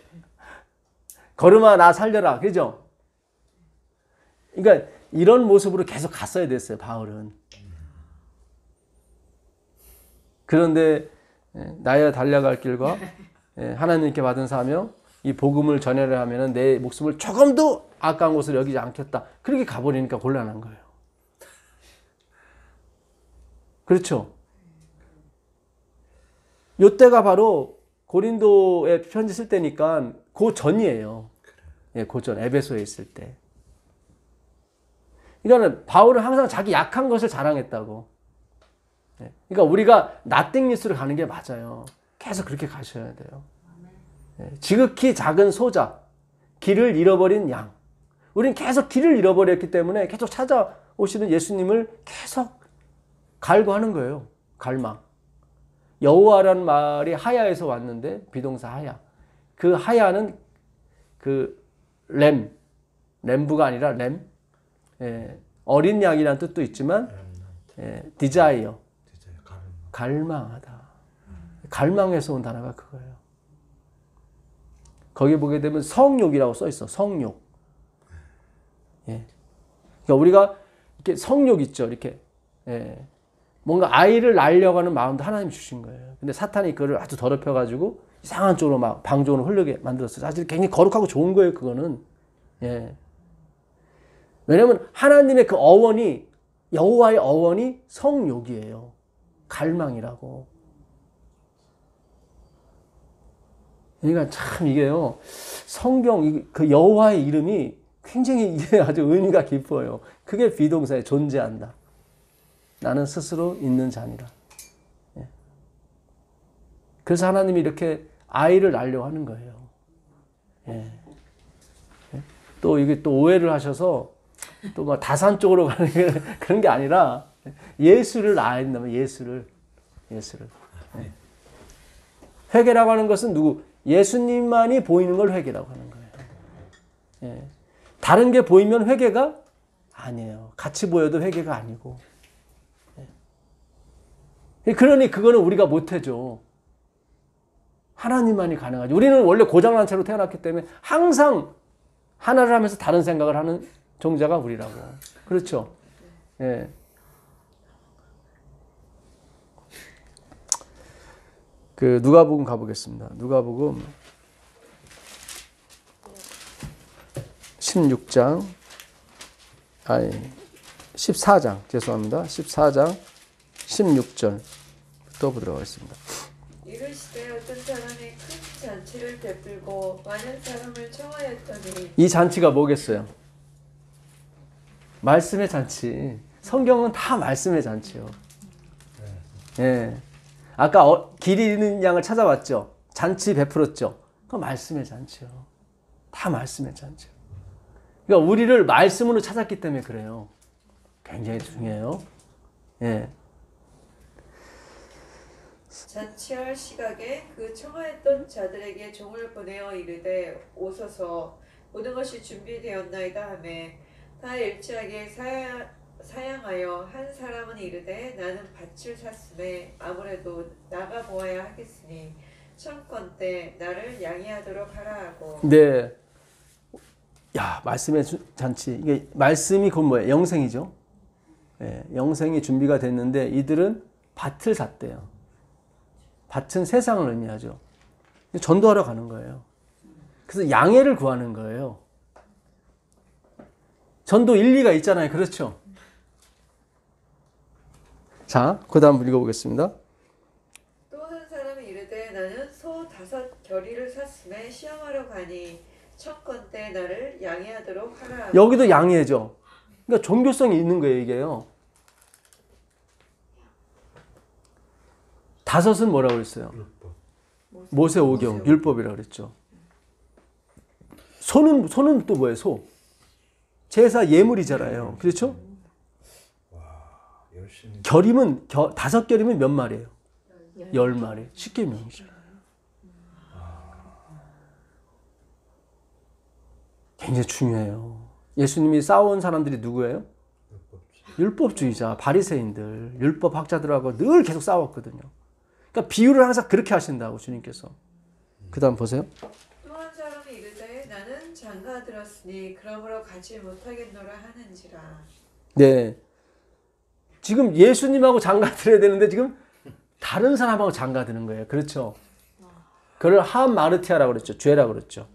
걸음아 나 살려라. 그죠? 그러니까 이런 모습으로 계속 갔어야 됐어요, 바울은. 그런데 나야 달려갈 길과 하나님께 받은 사명, 이 복음을 전하려 하면 내 목숨을 조금도 아까운 곳을 여기지 않겠다. 그렇게 가버리니까 곤란한 거예요. 그렇죠? 요때가 바로 고린도에 편지 쓸 때니까 그 전이에요. 예, 그 전, 에베소에 있을 때. 그러니까 바울은 항상 자기 약한 것을 자랑했다고. 예, 그러니까 우리가 나띵 뉴스를 가는 게 맞아요. 계속 그렇게 가셔야 돼요. 예, 지극히 작은 소자, 길을 잃어버린 양. 우리는 계속 길을 잃어버렸기 때문에 계속 찾아오시는 예수님을 계속 갈구하는 거예요. 갈망. 여호와라는 말이 하야에서 왔는데 비동사 하야. 그 하야는 그 램부가 아니라 램. 예, 어린 양이라는 뜻도 있지만 디자이어. 갈망하다. 갈망에서 온 단어가 그거예요. 거기 보게 되면 성욕이라고 써 있어. 성욕. 예. 그러니까 우리가 이렇게 성욕 있죠. 이렇게. 예. 뭔가 아이를 낳으려고 하는 마음도 하나님 주신 거예요. 근데 사탄이 그걸 아주 더럽혀가지고 이상한 쪽으로 막 방종으로 흐르게 만들었어요. 사실 굉장히 거룩하고 좋은 거예요, 그거는. 예. 왜냐면 하나님의 그 어원이, 여호와의 어원이 성욕이에요. 갈망이라고. 그러니까 참 이게요, 성경, 그 여호와의 이름이 굉장히 이게 아주 의미가 깊어요. 그게 비동사에 존재한다. 나는 스스로 있는 자니라. 예. 그래서 하나님이 이렇게 아이를 낳으려고 하는 거예요. 예. 예. 또 이게 또 오해를 하셔서 또 막 다산 쪽으로 가는 그런 게 아니라 예수를 낳아야 된다면 예수를. 예. 회개라고 하는 것은 누구? 예수님만이 보이는 걸 회개라고 하는 거예요. 예. 다른 게 보이면 회개가 아니에요. 같이 보여도 회개가 아니고. 그러니 그거는 우리가 못해줘. 하나님만이 가능하죠. 우리는 원래 고장난 채로 태어났기 때문에 항상 하나를 하면서 다른 생각을 하는 종자가 우리라고. 그렇죠? 예. 그 누가복음 가보겠습니다. 누가복음 16장, 아니 14장, 죄송합니다. 14장 16절부터 보도록 하겠습니다. 이르시되 어떤 사람이 큰 잔치를 베풀고 많은 사람을 청하였더니. 이 잔치가 뭐겠어요? 말씀의 잔치. 성경은 다 말씀의 잔치요. 예. 아까 길 잃는 양을 찾아왔죠. 잔치 베풀었죠. 그건 말씀의 잔치요. 다 말씀의 잔치요. 그러니까 우리를 말씀으로 찾았기 때문에 그래요. 굉장히 중요해요. 예. 잔치할 시각에 그 청하였던 자들에게 종을 보내어 이르되 오소서 모든 것이 준비되었나이다 하매 다 일치하게 사양하여 한 사람은 이르되 나는 밭을 샀음에 아무래도 나가 보아야 하겠으니 청컨대 나를 양해하도록 하라 하고. 네. 야, 말씀의 잔치. 이게 말씀이 곧 뭐예요? 영생이죠. 예, 영생이 준비가 됐는데 이들은 밭을 샀대요. 밭은 세상을 의미하죠. 전도하러 가는 거예요. 그래서 양해를 구하는 거예요. 전도 일리가 있잖아요. 그렇죠? 자, 그 다음 읽어보겠습니다. 또 한 사람이 이르되 나는 소 5겨리를 샀음에 시험하러 가니 청컨대 나를 양해하도록 하라 하고. 여기도 양해죠. 그러니까 종교성이 있는 거예요, 이게요. 5은 뭐라고 그랬어요? 율법. 모세 오경, 율법이라고 그랬죠. 소는 또 뭐예요? 소. 제사 예물이잖아요. 그렇죠? 열심히. 결이면 5결이면 몇 마리예요? 10마리. 쉽게 명이죠. 굉장히 중요해요. 예수님이 싸운 사람들이 누구예요? 율법주의자, 바리새인들, 율법 학자들하고 늘 계속 싸웠거든요. 그러니까 비유를 항상 그렇게 하신다고 주님께서. 그 다음 보세요. 또 한 사람이 이르되 나는 장가 들었으니 그러므로 가지 못하겠노라 하는지라. 네. 지금 예수님하고 장가 들어야 되는데 지금 다른 사람하고 장가 드는 거예요. 그렇죠? 그걸 하마르티아라고 그랬죠. 죄라고 그랬죠.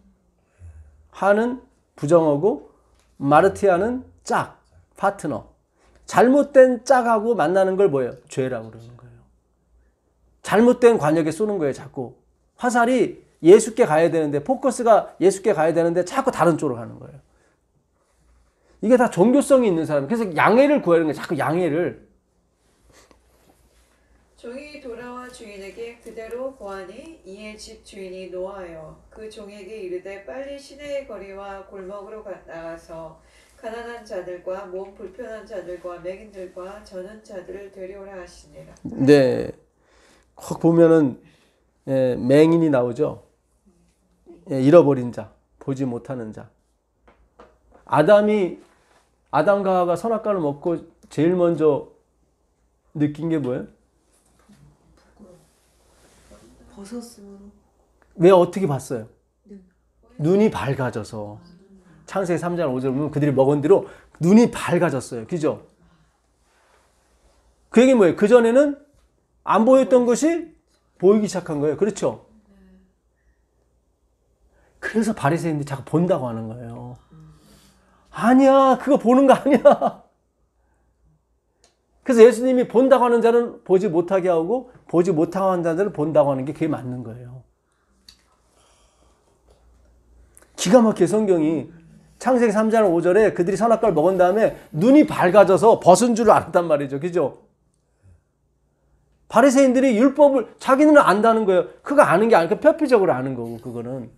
하는 부정어고 마르티아는 짝, 파트너. 잘못된 짝하고 만나는 걸 뭐예요? 죄라고 그러는 거예요. 잘못된 관역에 쏘는 거예요. 자꾸. 화살이 예수께 가야 되는데, 포커스가 예수께 가야 되는데 자꾸 다른 쪽으로 가는 거예요. 이게 다 종교성이 있는 사람. 그래서 양해를 구하는 거예요. 자꾸 양해를. 종이 돌아와 주인에게 그대로 고하니 이에 집 주인이 노하여 그 종에게 이르되 빨리 시내의 거리와 골목으로 나가서 가난한 자들과 몸 불편한 자들과 맹인들과 저는 자들을 데려오라 하시니라. 네. 꼭 보면은 맹인이 나오죠. 잃어버린 자, 보지 못하는 자. 아담과 하와가 선악과를 먹고 제일 먼저 느낀 게 뭐예요? 버섯으로. 왜 어떻게 봤어요? 눈이 밝아져서. 창세기 3장 5절 보면 그들이 먹은 뒤로 눈이 밝아졌어요. 그죠? 그 얘기 뭐예요? 그전에는 안 보였던 것이 보이기 시작한 거예요. 그렇죠? 그래서 바리새인들이 자꾸 본다고 하는 거예요. 아니야, 그거 보는 거 아니야. 그래서 예수님이 본다고 하는 자는 보지 못하게 하고 보지 못하고 하는 자들은 본다고 하는 게 그게 맞는 거예요. 기가 막히게 성경이 창세기 3장 5절에 그들이 선악과를 먹은 다음에 눈이 밝아져서 벗은 줄 알았단 말이죠. 그죠? 바리새인들이 율법을 자기는 안다는 거예요. 그거 아는 게 아니고 표피적으로 아는 거고 그거는.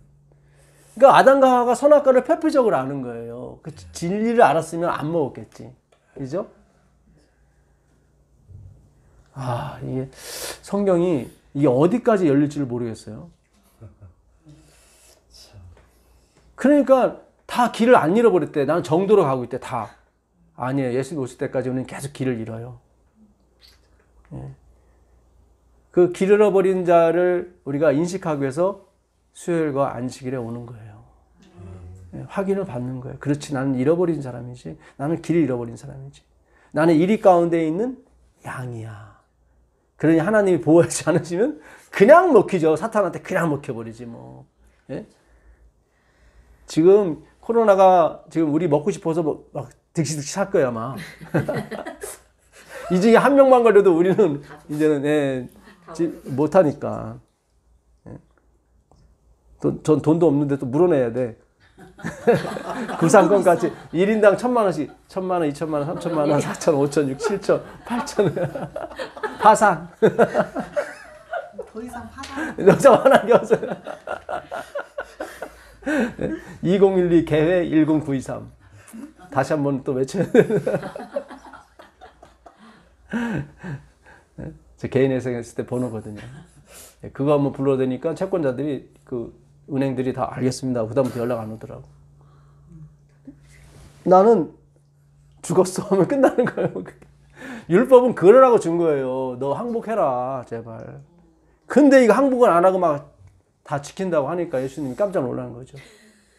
그러니까 아담과 하와가 선악과를 표피적으로 아는 거예요. 그 진리를 알았으면 안 먹었겠지. 그죠? 아, 이게 성경이 이게 어디까지 열릴지를 모르겠어요. 그러니까 다 길을 안 잃어버렸대. 나는 정도로 가고 있대. 다. 아니에요. 예수님 오실 때까지 우리는 계속 길을 잃어요. 예. 그 길 잃어버린 자를 우리가 인식하기 위해서 수요일과 안식일에 오는 거예요. 예, 확인을 받는 거예요. 그렇지, 나는 잃어버린 사람이지. 나는 길을 잃어버린 사람이지. 나는 이리 가운데 있는 양이야. 그러니 하나님이 보호하지 않으시면 그냥 먹히죠. 사탄한테 그냥 먹혀버리지 뭐. 예? 지금 코로나가 지금 우리 먹고 싶어서 막 득시득시 살 거야 아마. 이 중에 한 명만 걸려도 우리는 이제는 못하니까. 전 돈도 없는데 또 물어내야 돼. 구상권까지 1인당 1,000만 원씩 1,000만 원, 2,000만 원, 3,000만 원, 4,000, 5,000, 6,000, 7,000, 8,000 파산. 더 이상 파산. 여자 하나 껴서 2012 계획 10923 다시 한번 또 외쳐야 돼. 제 개인 회생했을 때 번호거든요. 그거 한번 불러대니까 채권자들이 그 은행들이 다 알겠습니다. 그다음부터 연락 안 오더라고. 나는 죽었어 하면 끝나는 거예요. 율법은 그러라고 준 거예요. 너 항복해라 제발. 근데 이거 항복을 안 하고 막 다 지킨다고 하니까 예수님이 깜짝 놀라는 거죠.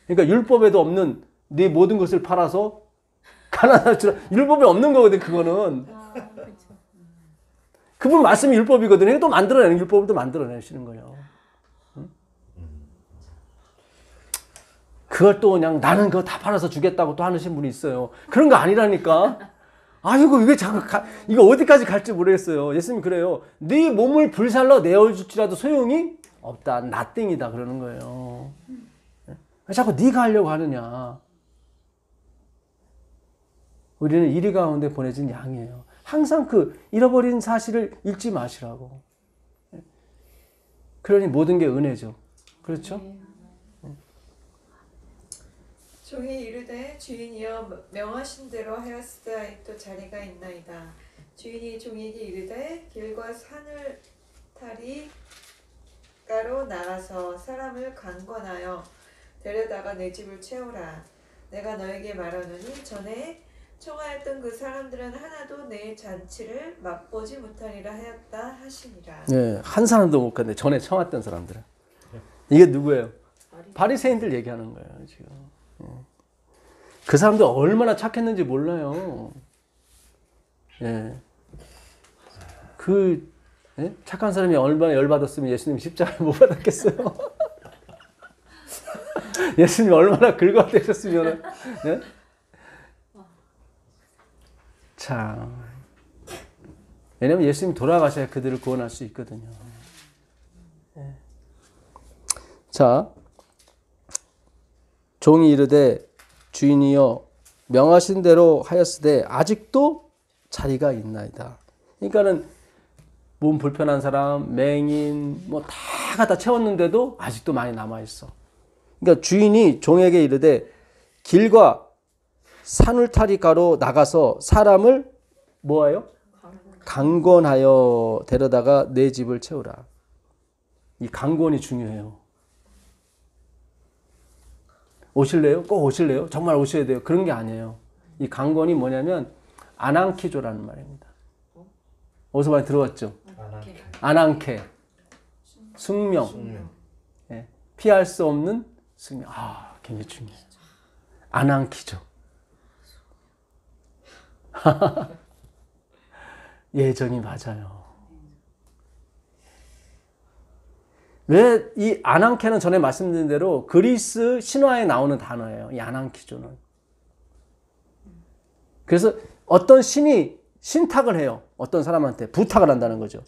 그러니까 율법에도 없는 네 모든 것을 팔아서 가난할 줄 율법에 없는 거거든 그거는. 그분 말씀이 율법이거든요. 또 만들어내는 율법을 또 만들어내시는 거예요. 응? 그걸 또 그냥 나는 그거 다 팔아서 주겠다고 또 하시는 분이 있어요. 그런 거 아니라니까. 아이고 이게 자꾸 이거 어디까지 갈지 모르겠어요. 예수님 그래요. 네 몸을 불살러 내어줄지라도 소용이 없다. 나띵이다 그러는 거예요. 자꾸 네가 하려고 하느냐. 우리는 이리 가운데 보내진 양이에요. 항상 그 잃어버린 사실을 잊지 마시라고. 그러니 모든 게 은혜죠. 그렇죠? 종이 이르되 주인이여 명하신 대로 하였으되 자리가 있나이다. 주인이 종에게 이르되 길과 산을 타리 가로 나가서 사람을 강권하여 데려다가 내 집을 채우라. 내가 너에게 말하노니 전에 청하였던 그 사람들은 하나도 내 잔치를 맛보지 못하리라 하였다 하시니라. 네, 한 사람도 못 갔는데 전에 청했던 사람들은. 이게 누구예요? 바리새인들 얘기하는 거예요 지금. 그 사람들 얼마나 착했는지 몰라요. 예. 그 착한 사람이 얼마나 열받았으면 예수님 십자가를 못 받았겠어요. 예수님 얼마나 긁어대셨으면. 예? 참. 왜냐면 예수님 돌아가셔야 그들을 구원할 수 있거든요. 예. 자, 종이 이르되 주인이여 명하신 대로 하였으되 아직도 자리가 있나이다. 그러니까는 몸 불편한 사람, 맹인 뭐 다 갖다 채웠는데도 아직도 많이 남아 있어. 그러니까 주인이 종에게 이르되 길과 산울타리가로 나가서 사람을 뭐하여? 강권하여 데려다가 내 집을 채우라. 이 강권이 중요해요. 오실래요? 꼭 오실래요? 정말 오셔야 돼요. 그런 게 아니에요. 이 강권이 뭐냐면 아난키조라는 말입니다. 어디서 많이 들어봤죠? 아난케. 숙명. 예. 피할 수 없는 숙명. 아, 굉장히 중요해요. 아난키조. 예정이 맞아요. 왜 이 아난케는 전에 말씀드린 대로 그리스 신화에 나오는 단어예요. 이 아난키조는. 그래서 어떤 신이 신탁을 해요. 어떤 사람한테 부탁을 한다는 거죠.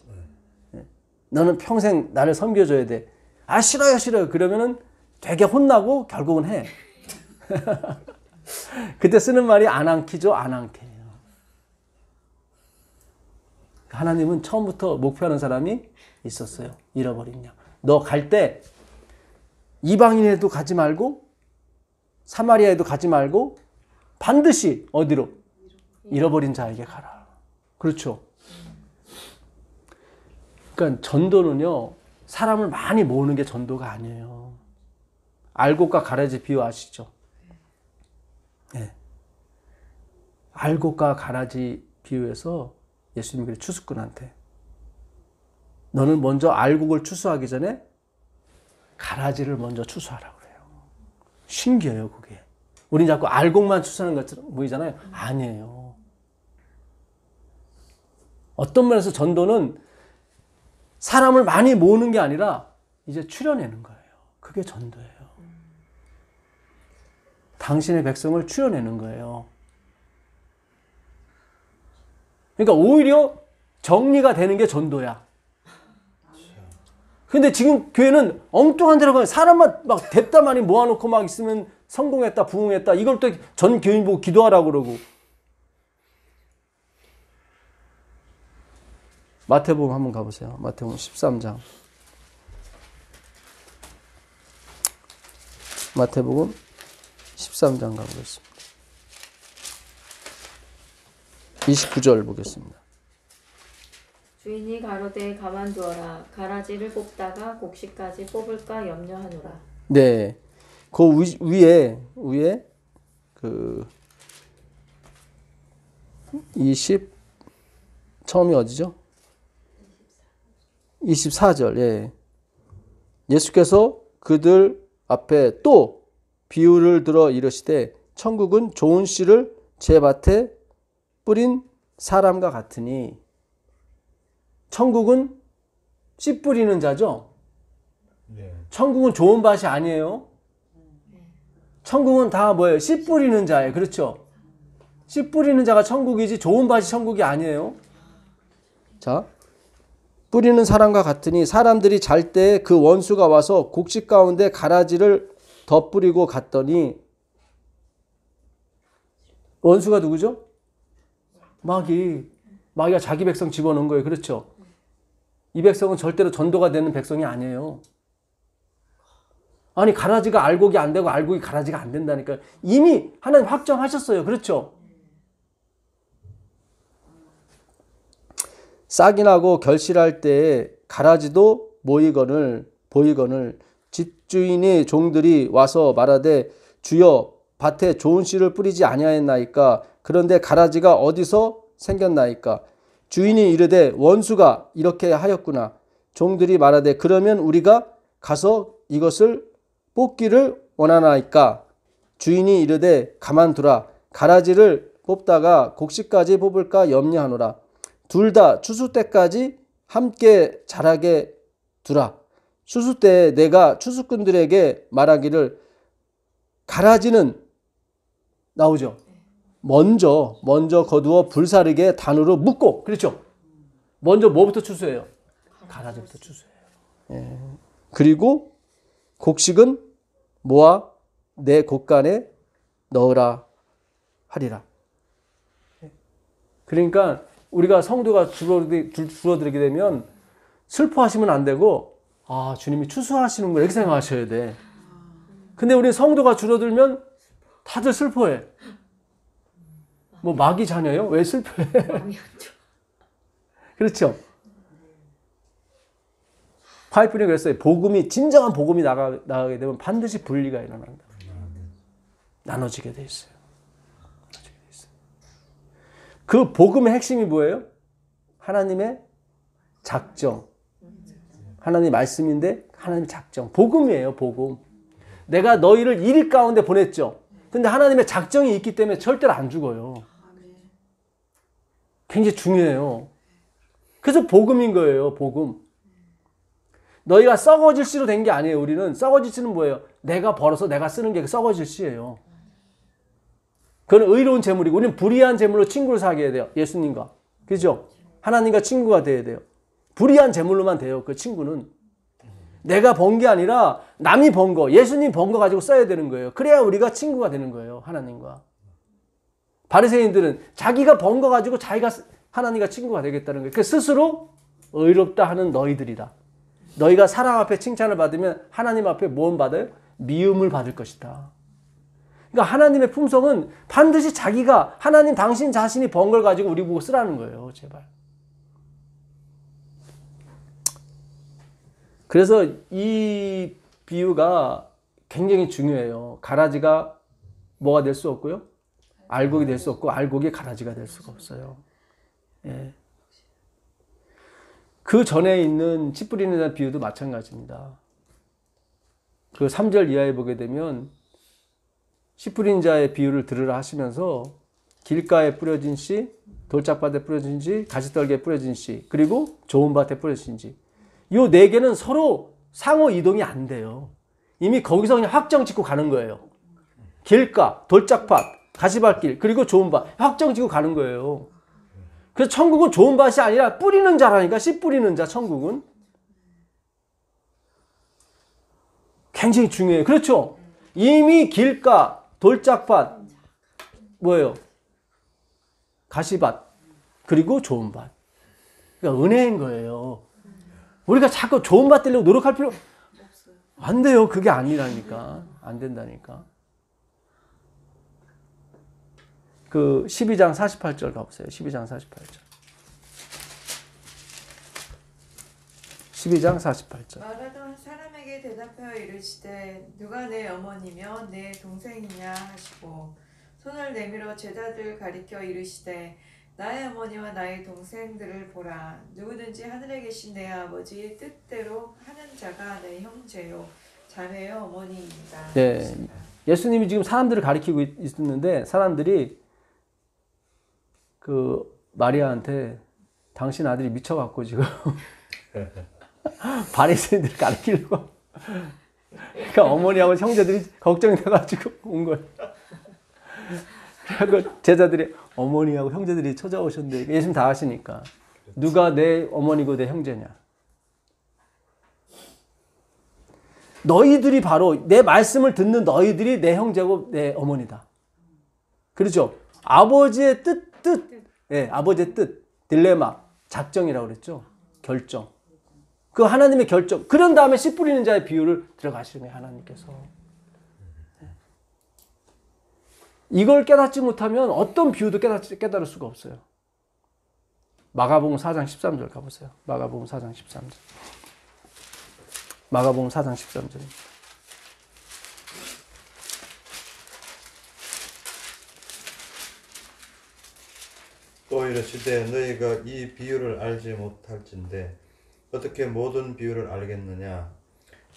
너는 평생 나를 섬겨줘야 돼. 아 싫어요 싫어요. 그러면은 되게 혼나고 결국은 해. 그때 쓰는 말이 아난키조 아난케예요. 하나님은 처음부터 목표하는 사람이 있었어요. 잃어버린 양. 너 갈 때 이방인에도 가지 말고 사마리아에도 가지 말고 반드시 어디로? 잃어버린 자에게 가라. 그렇죠. 그러니까 전도는요. 사람을 많이 모으는 게 전도가 아니에요. 알곡과 가라지 비유 아시죠? 네. 알곡과 가라지 비유에서 예수님이 그래 추수꾼한테 너는 먼저 알곡을 추수하기 전에 가라지를 먼저 추수하라고 그래요. 신기해요, 그게. 우린 자꾸 알곡만 추수하는 것처럼 보이잖아요. 아니에요. 어떤 면에서 전도는 사람을 많이 모으는 게 아니라 이제 추려내는 거예요. 그게 전도예요. 당신의 백성을 추려내는 거예요. 그러니까 오히려 정리가 되는 게 전도야. 근데 지금 교회는 엉뚱한 데로 가요. 사람만 막 뎁다 많이 모아놓고 막 있으면 성공했다, 부흥했다. 이걸 또 전 교인 보고 기도하라고 그러고. 마태복음 한번 가보세요. 마태복음 13장. 마태복음 13장 가보겠습니다. 29절 보겠습니다. 주인이 가로되 가만두어라. 가라지를 뽑다가 곡식까지 뽑을까 염려하노라. 네. 그 위에 그 처음이 어디죠? 24절. 예. 예수께서 그들 앞에 또 비유를 들어 이르시되 천국은 좋은 씨를 제 밭에 뿌린 사람과 같으니, 천국은 씨 뿌리는 자죠. 네. 천국은 좋은 밭이 아니에요. 천국은 다 뭐예요? 씨 뿌리는 자예요. 그렇죠? 씨 뿌리는 자가 천국이지 좋은 밭이 천국이 아니에요. 자, 뿌리는 사람과 같으니 사람들이 잘 때 그 원수가 와서 곡식 가운데 가라지를 덧뿌리고 갔더니, 원수가 누구죠? 마귀가 자기 백성 집어넣은 거예요. 그렇죠? 이 백성은 절대로 전도가 되는 백성이 아니에요. 아니, 가라지가 알곡이 안 되고 알곡이 가라지가 안 된다니까요. 이미 하나님 확정하셨어요. 그렇죠? 싹이 나고 결실할 때에 가라지도 보이거늘 집주인의 종들이 와서 말하되 주여 밭에 좋은 씨를 뿌리지 아니하였나이까. 그런데 가라지가 어디서 생겼나이까. 주인이 이르되 원수가 이렇게 하였구나. 종들이 말하되 그러면 우리가 가서 이것을 뽑기를 원하나이까. 주인이 이르되 가만두라. 가라지를 뽑다가 곡식까지 뽑을까 염려하노라. 둘 다 추수 때까지 함께 자라게 두라. 추수 때에 내가 추수꾼들에게 말하기를 가라지는 나오죠. 먼저 거두어 불사르게 단으로 묶고. 그렇죠? 먼저 뭐부터 추수해요? 가라지부터 추수해요. 예. 그리고 곡식은 모아 내 곳간에 넣으라 하리라. 그러니까 우리가 성도가 줄어들게 되면 슬퍼하시면 안 되고, 아, 주님이 추수하시는 거 이렇게 생각하셔야 돼. 근데 우리 성도가 줄어들면 다들 슬퍼해. 뭐 마귀 자녀요? 왜 슬퍼해? 마음이 안 좋아. 그렇죠? 파이프는 그랬어요. 진정한 복음이 나가게 되면 반드시 분리가 일어난다. 나눠지게 돼 있어요. 그 복음의 핵심이 뭐예요? 하나님의 작정. 하나님의 말씀인데 하나님의 작정. 복음이에요, 복음. 내가 너희를 일 가운데 보냈죠. 근데 하나님의 작정이 있기 때문에 절대로 안 죽어요. 굉장히 중요해요. 그래서 복음인 거예요, 복음. 너희가 썩어질 씨로 된 게 아니에요. 우리는 썩어질 씨는 뭐예요? 내가 벌어서 내가 쓰는 게 썩어질 씨예요. 그건 의로운 재물이고, 우리는 불의한 재물로 친구를 사귀어야 돼요. 예수님과. 그죠? 하나님과 친구가 돼야 돼요. 불의한 재물로만 돼요. 그 친구는. 내가 번 게 아니라 남이 번 거, 예수님 번 거 가지고 써야 되는 거예요. 그래야 우리가 친구가 되는 거예요. 하나님과. 바리새인들은 자기가 번 거 가지고 자기가 하나님과 친구가 되겠다는 거예요. 그 스스로 의롭다 하는 너희들이다. 너희가 사람 앞에 칭찬을 받으면 하나님 앞에 무엇 받아요? 미움을 받을 것이다. 그러니까 하나님의 품성은 반드시 자기가, 하나님 당신 자신이 번 걸 가지고 우리 보고 쓰라는 거예요. 제발. 그래서 이 비유가 굉장히 중요해요. 가라지가 뭐가 될 수 없고요. 알곡이 될 수 없고, 알곡이 가라지가 될 수가 없어요. 예. 그 전에 있는 씨 뿌리는 비유도 마찬가지입니다. 그 3절 이하에 보게 되면 씨 뿌린 자의 비유를 들으라 하시면서 길가에 뿌려진 씨, 돌짝밭에 뿌려진 씨, 가시떨기에 뿌려진 씨, 그리고 좋은 밭에 뿌려진 씨. 이 네 개는 서로 상호 이동이 안 돼요. 이미 거기서 그냥 확정 짓고 가는 거예요. 길가, 돌짝밭, 가시밭길, 그리고 좋은 밭. 확정 짓고 가는 거예요. 그래서 천국은 좋은 밭이 아니라 뿌리는 자라니까, 씨 뿌리는 자, 천국은. 굉장히 중요해요. 그렇죠? 이미 길가, 돌짝밭, 뭐예요? 가시밭, 그리고 좋은 밭. 그러니까 은혜인 거예요. 우리가 자꾸 좋은 밭 되려고 노력할 필요 안 돼요. 그게 아니라니까. 안 된다니까. 그 12장 48절 가보세요. 12장 48절. 12장 48절. 말하던 사람에게 대답하여 이르시되 누가 내 어머니며 내 동생이냐 하시고 손을 내밀어 제자들 가리켜 이르시되 나의 어머니와 나의 동생들을 보라. 누구든지 하늘에 계신 내 아버지의 뜻대로 하는 자가 내 형제요 자매요 어머니입니다. 예. 예수님이 지금 사람들을 가리키고 있었는데 사람들이 그 마리아한테 당신 아들이 미쳐갖고 지금 바리새인들을 가리키려고 그러니까 어머니하고 형제들이 걱정이 돼가지고 온 거예요. 그래서 제자들이 어머니하고 형제들이 찾아오셨는데 예수님 다 아시니까 누가 내 어머니고 내 형제냐. 너희들이 바로 내 말씀을 듣는 너희들이 내 형제고 내 어머니다. 그렇죠? 아버지의 뜻. 예, 아버지의 뜻. 딜레마. 작정이라고 그랬죠. 결정. 그 하나님의 결정. 그런 다음에 씨 뿌리는 자의 비유를 들어가시는 거예요. 하나님께서. 이걸 깨닫지 못하면 어떤 비유도 깨달을 수가 없어요. 마가복음 4장 13절 가보세요. 마가복음 4장 13절. 마가복음 4장 13절입니다. 또 이르시되 너희가 이 비유를 알지 못할진대 어떻게 모든 비유를 알겠느냐.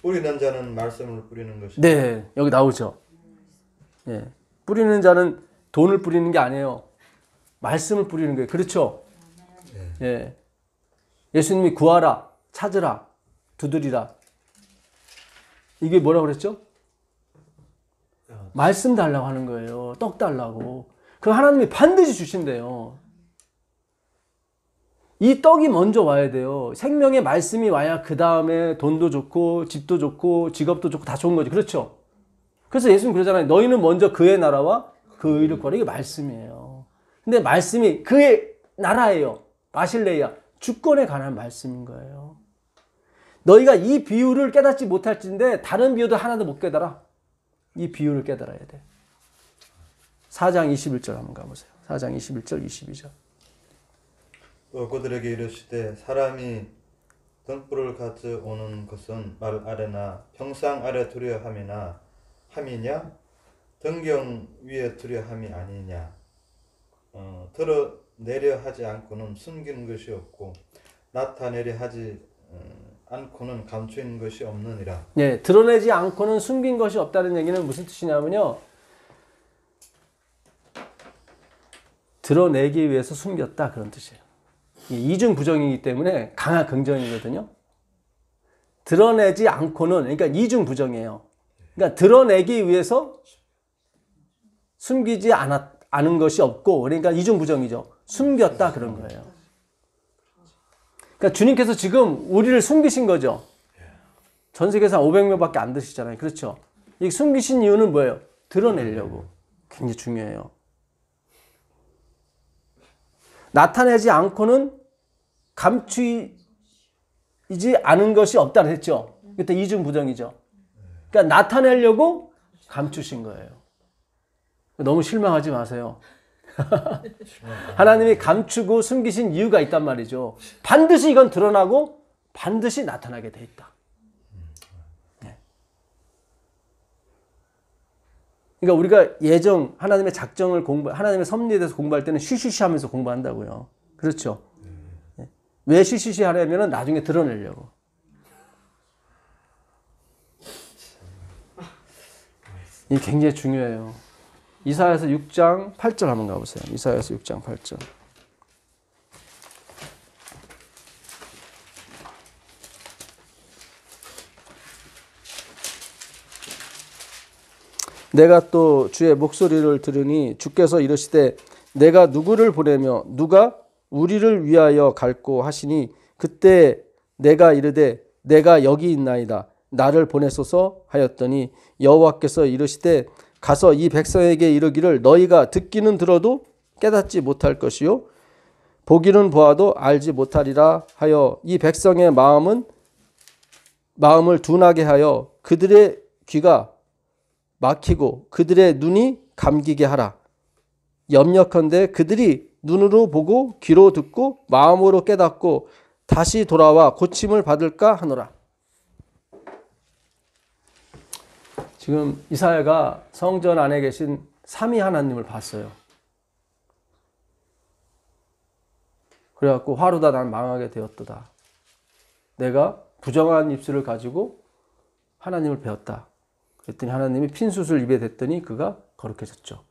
뿌리는 자는 말씀을 뿌리는 것이다. 네, 여기 나오죠. 예. 뿌리는 자는 돈을 뿌리는 게 아니에요. 말씀을 뿌리는 거예요. 그렇죠? 예. 예수님이 구하라, 찾으라, 두드리라. 이게 뭐라고 그랬죠? 말씀 달라고 하는 거예요. 떡 달라고. 그럼 하나님이 반드시 주신대요. 이 떡이 먼저 와야 돼요. 생명의 말씀이 와야 그 다음에 돈도 좋고 집도 좋고 직업도 좋고 다 좋은 거죠. 그렇죠? 그래서 예수님 그러잖아요. 너희는 먼저 그의 나라와 그 의를 구하라. 이게 말씀이에요. 근데 말씀이 그의 나라예요. 바실레이아. 주권에 관한 말씀인 거예요. 너희가 이 비유를 깨닫지 못할진데 다른 비유도 하나도 못 깨달아. 이 비유를 깨달아야 돼. 4장 21절 한번 가보세요. 4장 21절 22절. 또 그들에게 이르시되 사람이 등불을 가져오는 것은 말 아래나 평상 아래 두려 함이냐 등경 위에 두려 함이 아니냐. 드러내려 하지 않고는 숨기는 것이 없고 나타내려 하지 않고는 감추인 것이 없느니라. 네, 드러내지 않고는 숨긴 것이 없다는 얘기는 무슨 뜻이냐면요. 드러내기 위해서 숨겼다 그런 뜻이에요. 이중 부정이기 때문에 강한 긍정이거든요. 드러내지 않고는 그러니까 이중 부정이에요. 그러니까 드러내기 위해서 숨기지 않은 것이 없고 그러니까 이중 부정이죠. 숨겼다 그런 거예요. 그러니까 주님께서 지금 우리를 숨기신 거죠. 전 세계에서 500명밖에 안 되시잖아요. 그렇죠? 이 숨기신 이유는 뭐예요? 드러내려고. 굉장히 중요해요. 나타내지 않고는 감추이지 않은 것이 없다고 했죠. 그때 이중 부정이죠. 그러니까 나타내려고 감추신 거예요. 너무 실망하지 마세요. 하나님이 감추고 숨기신 이유가 있단 말이죠. 반드시 이건 드러나고 반드시 나타나게 돼 있다. 네. 그러니까 우리가 예정, 하나님의 작정을 하나님의 섭리에 대해서 공부할 때는 쉬쉬쉬 하면서 공부한다고요. 그렇죠. 네. 왜 쉬쉬쉬 하려면 나중에 드러내려고. 이게 굉장히 중요해요. 이사야서 6장 8절 한번 가보세요. 이사야서 6장 8절. 내가 또 주의 목소리를 들으니 주께서 이르시되 내가 누구를 보내며 누가 우리를 위하여 갈고 하시니 그때 내가 이르되 내가 여기 있나이다. 나를 보내소서 하였더니 여호와께서 이르시되 가서 이 백성에게 이르기를 너희가 듣기는 들어도 깨닫지 못할 것이요 보기는 보아도 알지 못하리라 하여 이 백성의 마음을 둔하게 하여 그들의 귀가 막히고 그들의 눈이 감기게 하라. 염려컨대 그들이 눈으로 보고 귀로 듣고 마음으로 깨닫고 다시 돌아와 고침을 받을까 하노라. 지금 이사야가 성전 안에 계신 삼위 하나님을 봤어요. 그래갖고 화루다 난 망하게 되었도다. 내가 부정한 입술을 가지고 하나님을 배웠다. 그랬더니 하나님이 핀숯을 입에 댔더니 그가 거룩해졌죠.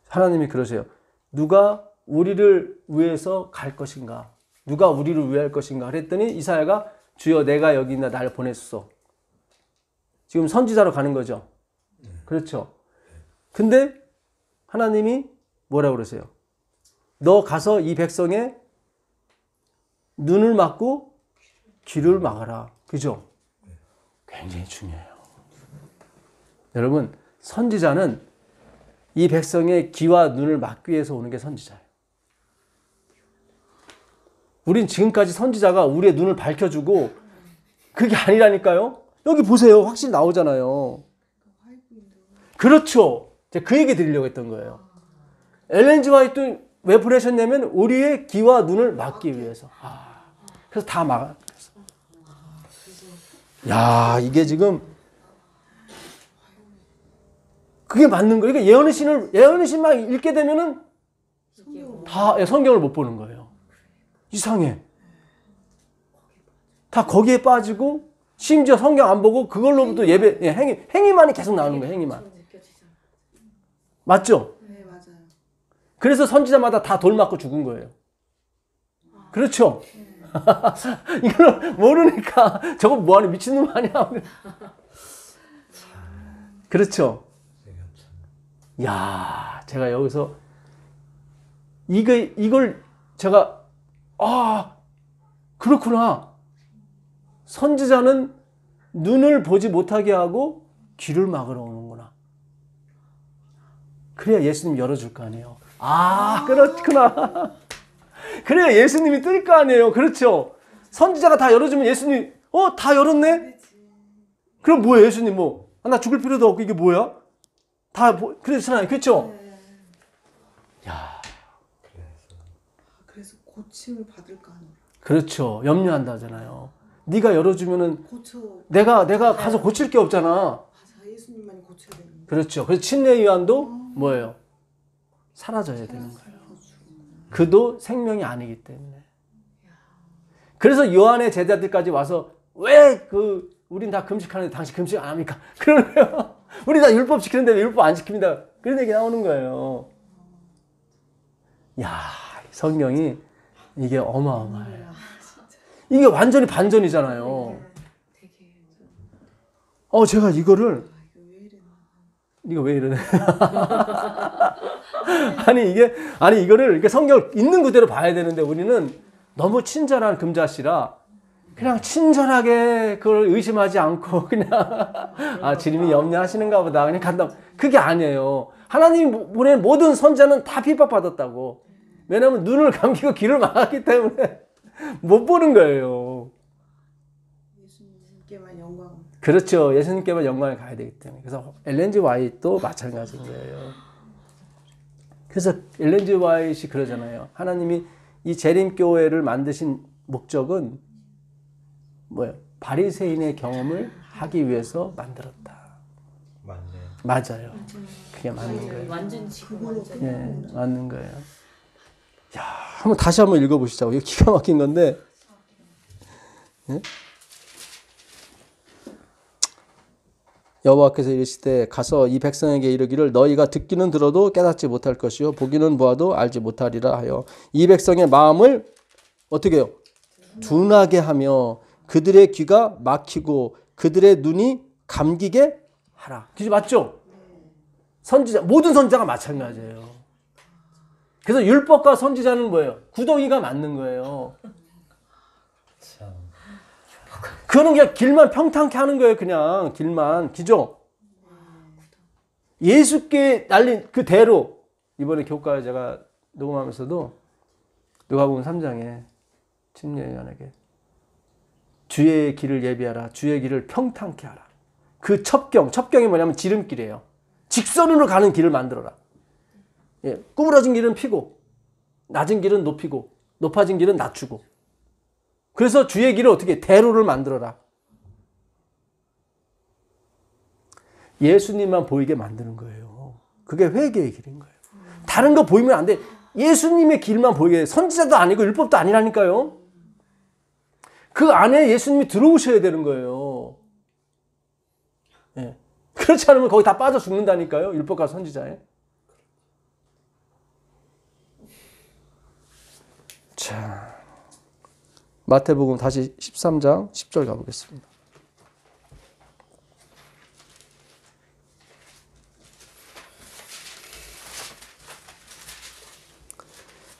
하나님이 그러세요. 누가 우리를 위해서 갈 것인가? 누가 우리를 위할 것인가? 그랬더니 이사야가 주여 내가 여기 있나 날 보냈소. 지금 선지자로 가는 거죠. 그렇죠. 근데 하나님이 뭐라고 그러세요? 너 가서 이 백성의 눈을 막고 귀를 막아라. 그죠? 굉장히 중요해요. 여러분, 선지자는 이 백성의 귀와 눈을 막기 위해서 오는 게 선지자예요. 우린 지금까지 선지자가 우리의 눈을 밝혀주고 그게 아니라니까요. 여기 보세요. 확실히 나오잖아요. 그렇죠. 제가 그 얘기 드리려고 했던 거예요. 엘렌 G 화이트 왜 보내셨냐면 우리의 귀와 눈을 막기 위해서. 그래서 다 막아. 야, 이게 지금 그게 맞는 거예요. 그러니까 예언의 신만 읽게 되면은 다 성경을 못 보는 거예요. 이상해. 다 거기에 빠지고 심지어 성경 안 보고 그걸로부터 예배 행위만이 계속 나오는 거예요. 행위만. 맞죠? 네, 맞아요. 그래서 선지자마다 다 돌 맞고 죽은 거예요. 그렇죠? 이걸 모르니까 저거 뭐하는 미친놈 아니야? 그렇죠? 야, 제가 여기서 이걸 제가 그렇구나. 선지자는 눈을 보지 못하게 하고 귀를 막으러 오는구나. 그래야 예수님 열어줄 거 아니에요. 그렇구나. 그래야 예수님이 뜰 거 아니에요. 그렇죠? 선지자가 다 열어주면 예수님 다 열었네? 그럼 뭐예요? 예수님 나 죽을 필요도 없고 이게 뭐야? 다 그렇잖아요. 그렇죠? 야, 그래서 고침을 받을까 하노라. 그렇죠. 염려한다잖아요. 네가 열어주면은 고쳐. 내가 가서 고칠 게 없잖아. 맞아. 예수님만이 고쳐야 되는 거예요. 그렇죠. 그래서 침례요한도 뭐예요? 사라져야 되는 거예요. 그도 생명이 아니기 때문에. 그래서 요한의 제자들까지 와서 왜 우린 다 금식하는데 당신 금식 안 합니까? 그러는 거예요. 우리 다 율법 지키는데 왜 율법 안 지킵니다. 그런 얘기 나오는 거예요. 야, 성경이 이게 어마어마해요. 이게 완전히 반전이잖아요. 제가 이거를 이거 왜 이러네. 이거를 이렇게 성경을 있는 그대로 봐야 되는데 우리는 너무 친절한 금자씨라 그냥 친절하게 그걸 의심하지 않고 그냥 주님이 염려하시는가 보다 그냥 간다. 그게 아니에요. 하나님이 보낸 모든 선자는 다 핍박받았다고. 왜냐하면 눈을 감기고 귀를 막았기 때문에 못 보는 거예요. 예수님께만 영광. 그렇죠. 예수님께만 영광을 가야 되기 때문에. 그래서 엘렌 G 화이트도 마찬가지인 거예요. 그래서 엘렌 G 화이트이 그러잖아요. 하나님이 이 재림교회를 만드신 목적은 뭐예요? 바리새인의 경험을 하기 위해서 만들었다. 맞네. 맞아요. 그게 맞는 거예요. 완전 지금 완전. 예, 맞는 거예요. 야, 다시 한번 읽어보시자고. 이거 기가 막힌 건데. 예? 여호와께서 이르시되 가서 이 백성에게 이르기를 너희가 듣기는 들어도 깨닫지 못할 것이요 보기는 보아도 알지 못하리라 하여 이 백성의 마음을 어떻게 해요? 둔하게 하며 그들의 귀가 막히고 그들의 눈이 감기게 하라. 그죠? 맞죠? 선지자, 모든 선지자가 마찬가지예요. 그래서 율법과 선지자는 뭐예요? 구덩이가 맞는 거예요. 그거는 그냥 길만 평탄케 하는 거예요. 그냥 길만. 그죠? 예수께 날린 그 대로 이번에 교과에 제가 녹음하면서도 누가복음 3장에 침례요한에게 주의 길을 예비하라. 주의 길을 평탄케 하라. 그 첩경이 뭐냐면 지름길이에요. 직선으로 가는 길을 만들어라. 예, 구부러진 길은 피고 낮은 길은 높이고 높아진 길은 낮추고 그래서 주의 길을 어떻게 대로를 만들어라. 예수님만 보이게 만드는 거예요. 그게 회개의 길인 거예요. 다른 거 보이면 안 돼. 예수님의 길만 보이게. 선지자도 아니고 율법도 아니라니까요. 그 안에 예수님이 들어오셔야 되는 거예요. 예. 그렇지 않으면 거기 다 빠져 죽는다니까요. 율법과 선지자에. 자, 마태복음 다시 13장 10절 가보겠습니다.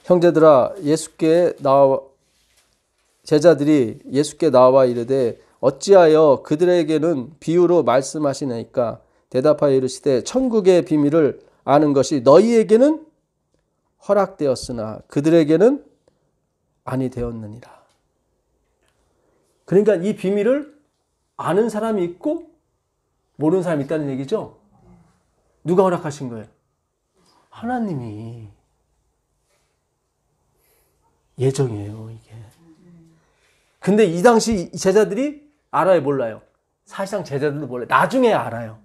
형제들아, 제자들이 예수께 나와 이르되 어찌하여 그들에게는 비유로 말씀하시나이까? 대답하여 이르시되 천국의 비밀을 아는 것이 너희에게는 허락되었으나 그들에게는 아니 되었느니라. 그러니까 이 비밀을 아는 사람이 있고 모르는 사람이 있다는 얘기죠. 누가 허락하신 거예요? 하나님이. 예정이에요, 이게. 근데 이 당시 제자들이 알아요, 몰라요? 사실상 제자들도 몰라요. 나중에 알아요.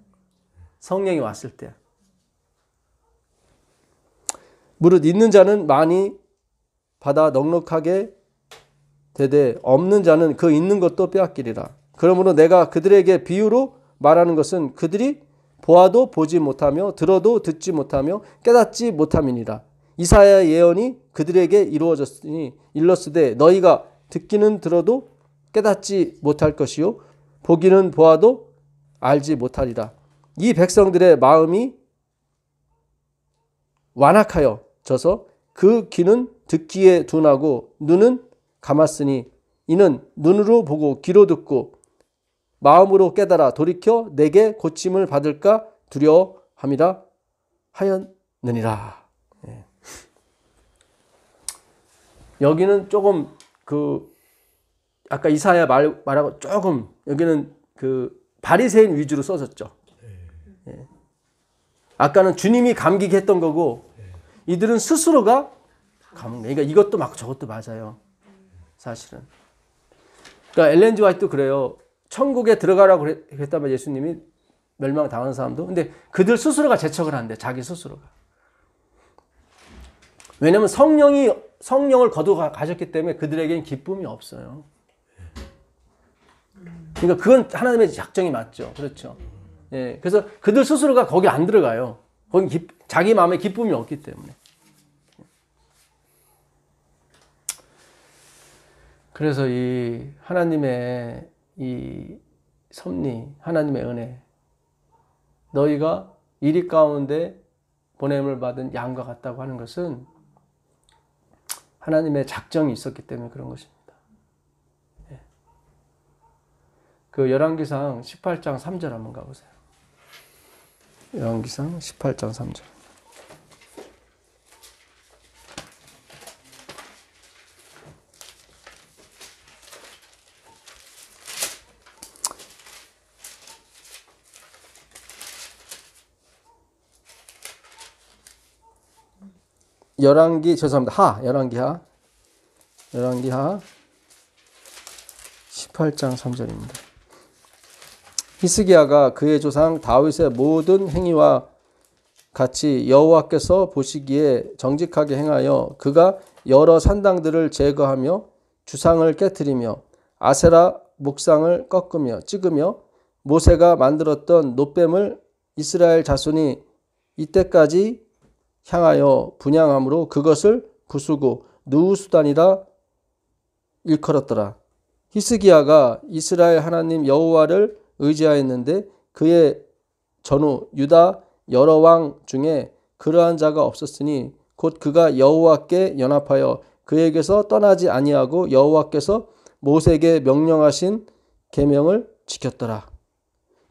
성령이 왔을 때. 무릇 있는 자는 많이 받아 넉넉하게 되되 없는 자는 그 있는 것도 빼앗기리라. 그러므로 내가 그들에게 비유로 말하는 것은 그들이 보아도 보지 못하며 들어도 듣지 못하며 깨닫지 못함이니라. 이사야 예언이 그들에게 이루어졌으니 일렀으되 너희가 듣기는 들어도 깨닫지 못할 것이요 보기는 보아도 알지 못하리라. 이 백성들의 마음이 완악하여 져서 그 귀는 듣기에 둔하고 눈은 감았으니 이는 눈으로 보고 귀로 듣고 마음으로 깨달아 돌이켜 내게 고침을 받을까 두려워함이라 하였느니라. 여기는 조금 아까 이사야 말하고 조금 여기는 바리새인 위주로 써졌죠. 예. 아까는 주님이 감기게 했던 거고 이들은 스스로가 그러니까 이것도 맞고 저것도 맞아요. 사실은. 그러니까 엘렌 지 화이트도 그래요. 천국에 들어가라고 그랬다면 예수님이 멸망당하는 사람도. 근데 그들 스스로가 재척을 한대. 자기 스스로가. 왜냐하면 성령을 거두어 가셨기 때문에 그들에게는 기쁨이 없어요. 그러니까 그건 하나님의 작정이 맞죠. 그렇죠. 예, 그래서 그들 스스로가 거기 안 들어가요. 거기 자기 마음에 기쁨이 없기 때문에. 그래서 이 하나님의 이 섭리, 하나님의 은혜, 너희가 이리 가운데 보냄을 받은 양과 같다고 하는 것은 하나님의 작정이 있었기 때문에 그런 것입니다. 예. 열왕기상 18장 3절 한번 가보세요. 열왕기상 18장 3절. 열왕기하 18장 3절입니다. 히스기야가 그의 조상 다윗의 모든 행위와 같이 여호와께서 보시기에 정직하게 행하여 그가 여러 산당들을 제거하며 주상을 깨뜨리며 아세라 목상을 꺾으며 찍으며 모세가 만들었던 놋뱀을 이스라엘 자손이 이때까지 향하여 분향함으로 그것을 부수고 누우수단이라 일컬었더라. 히스기야가 이스라엘 하나님 여호와를 의지하였는데 그의 전후 유다 여러 왕 중에 그러한 자가 없었으니 곧 그가 여호와께 연합하여 그에게서 떠나지 아니하고 여호와께서 모세에게 명령하신 계명을 지켰더라.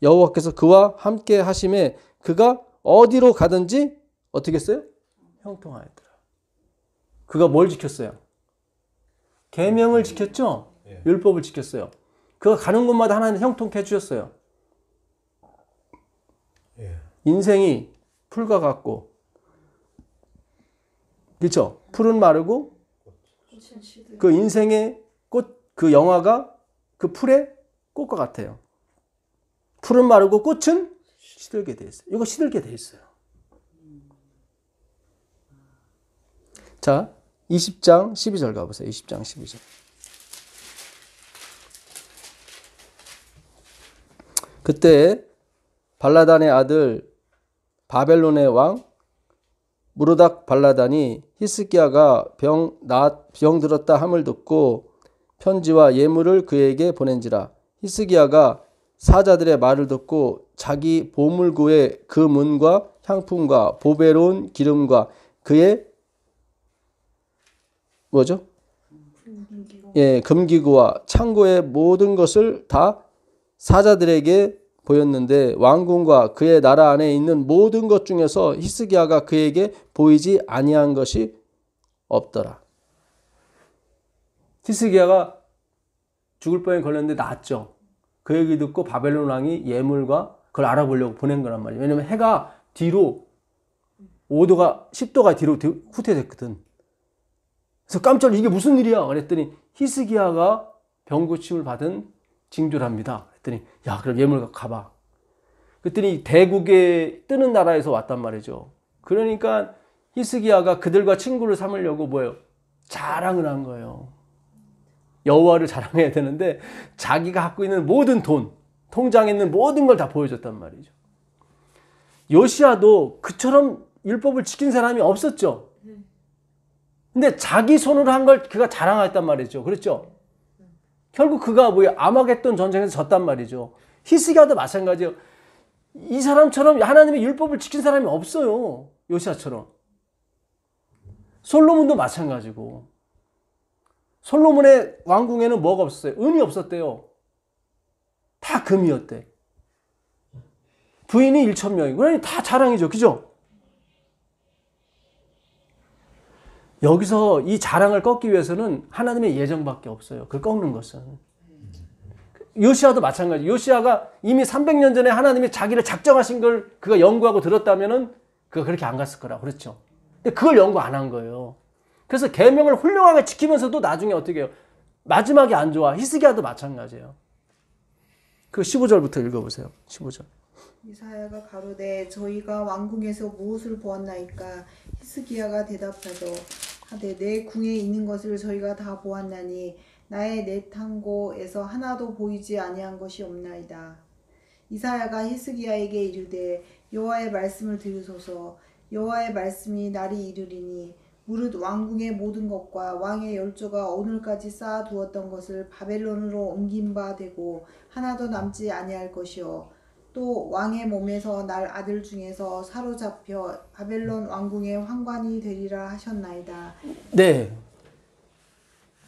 여호와께서 그와 함께 하심에 그가 어디로 가든지 어떻게 했어요? 형통하였더라. 그가 뭘 지켰어요? 계명을 지켰죠? 율법을 지켰어요. 그가 가는 곳마다 하나님 형통케 해주셨어요. 인생이 풀과 같고, 그렇죠? 풀은 마르고 그 인생의 꽃 그 영화가 그 풀의 꽃과 같아요. 풀은 마르고 꽃은 시들게 돼 있어요. 이거 시들게 돼 있어요. 자, 20장 12절 가보세요. 20장 12절. 그때 발라단의 아들 바벨론의 왕 무르닥 발라단이 히스기야가 병 들었다 함을 듣고 편지와 예물을 그에게 보낸지라. 히스기야가 사자들의 말을 듣고 자기 보물고의 그 문과 향품과 보배로운 기름과 그의 뭐죠? 예, 금기구와 창고의 모든 것을 다 사자들에게 보였는데 왕궁과 그의 나라 안에 있는 모든 것 중에서 히스기야가 그에게 보이지 아니한 것이 없더라. 히스기야가 죽을 뻔에 걸렸는데 나았죠. 그 얘기 듣고 바벨론 왕이 예물과 그걸 알아보려고 보낸 거란 말이에요. 왜냐면 해가 뒤로 5도가 10도가 뒤로 후퇴됐거든. 그래서 깜짝 놀라 이게 무슨 일이야? 그랬더니 히스기야가 병고침을 받은 징조랍니다. 그랬더니 야 그럼 예물 갖고 가봐. 그랬더니 대국에 뜨는 나라에서 왔단 말이죠. 그러니까 히스기야가 그들과 친구를 삼으려고 뭐예요? 자랑을 한 거예요. 여호와를 자랑해야 되는데 자기가 갖고 있는 모든 돈, 통장에 있는 모든 걸 다 보여줬단 말이죠. 요시야도 그처럼 율법을 지킨 사람이 없었죠. 근데 자기 손으로 한 걸 그가 자랑했단 말이죠. 그렇죠? 결국 그가 뭐야 아마겟돈 전쟁에서 졌단 말이죠. 히스기야도 마찬가지예요. 이 사람처럼 하나님의 율법을 지킨 사람이 없어요. 요시야처럼. 솔로몬도 마찬가지고. 솔로몬의 왕궁에는 뭐가 없었어요? 은이 없었대요. 다 금이었대. 부인이 1,000명이고 그러니 다 자랑이죠. 그죠? 여기서 이 자랑을 꺾기 위해서는 하나님의 예정밖에 없어요. 그걸 꺾는 것은. 요시야도 마찬가지. 요시야가 이미 300년 전에 하나님이 자기를 작정하신 걸 그가 연구하고 들었다면은 그가 그렇게 안 갔을 거라. 그렇죠? 근데 그걸 연구 안 한 거예요. 그래서 계명을 훌륭하게 지키면서도 나중에 어떻게 해요? 마지막에 안 좋아. 히스기야도 마찬가지예요. 그 15절부터 읽어보세요. 15절. 이사야가 가로되 저희가 왕궁에서 무엇을 보았나이까. 히스기야가 대답하되 내 궁에 있는 것을 저희가 다 보았나니 나의 내탕고에서 하나도 보이지 아니한 것이 없나이다. 이사야가 히스기야에게 이르되 여호와의 말씀을 들으소서. 여호와의 말씀이 날이 이르리니 무릇 왕궁의 모든 것과 왕의 열조가 오늘까지 쌓아두었던 것을 바벨론으로 옮긴 바 되고 하나도 남지 아니할 것이요 또 왕의 몸에서 날 아들 중에서 사로잡혀 바벨론 왕궁의 황관이 되리라 하셨나이다. 네.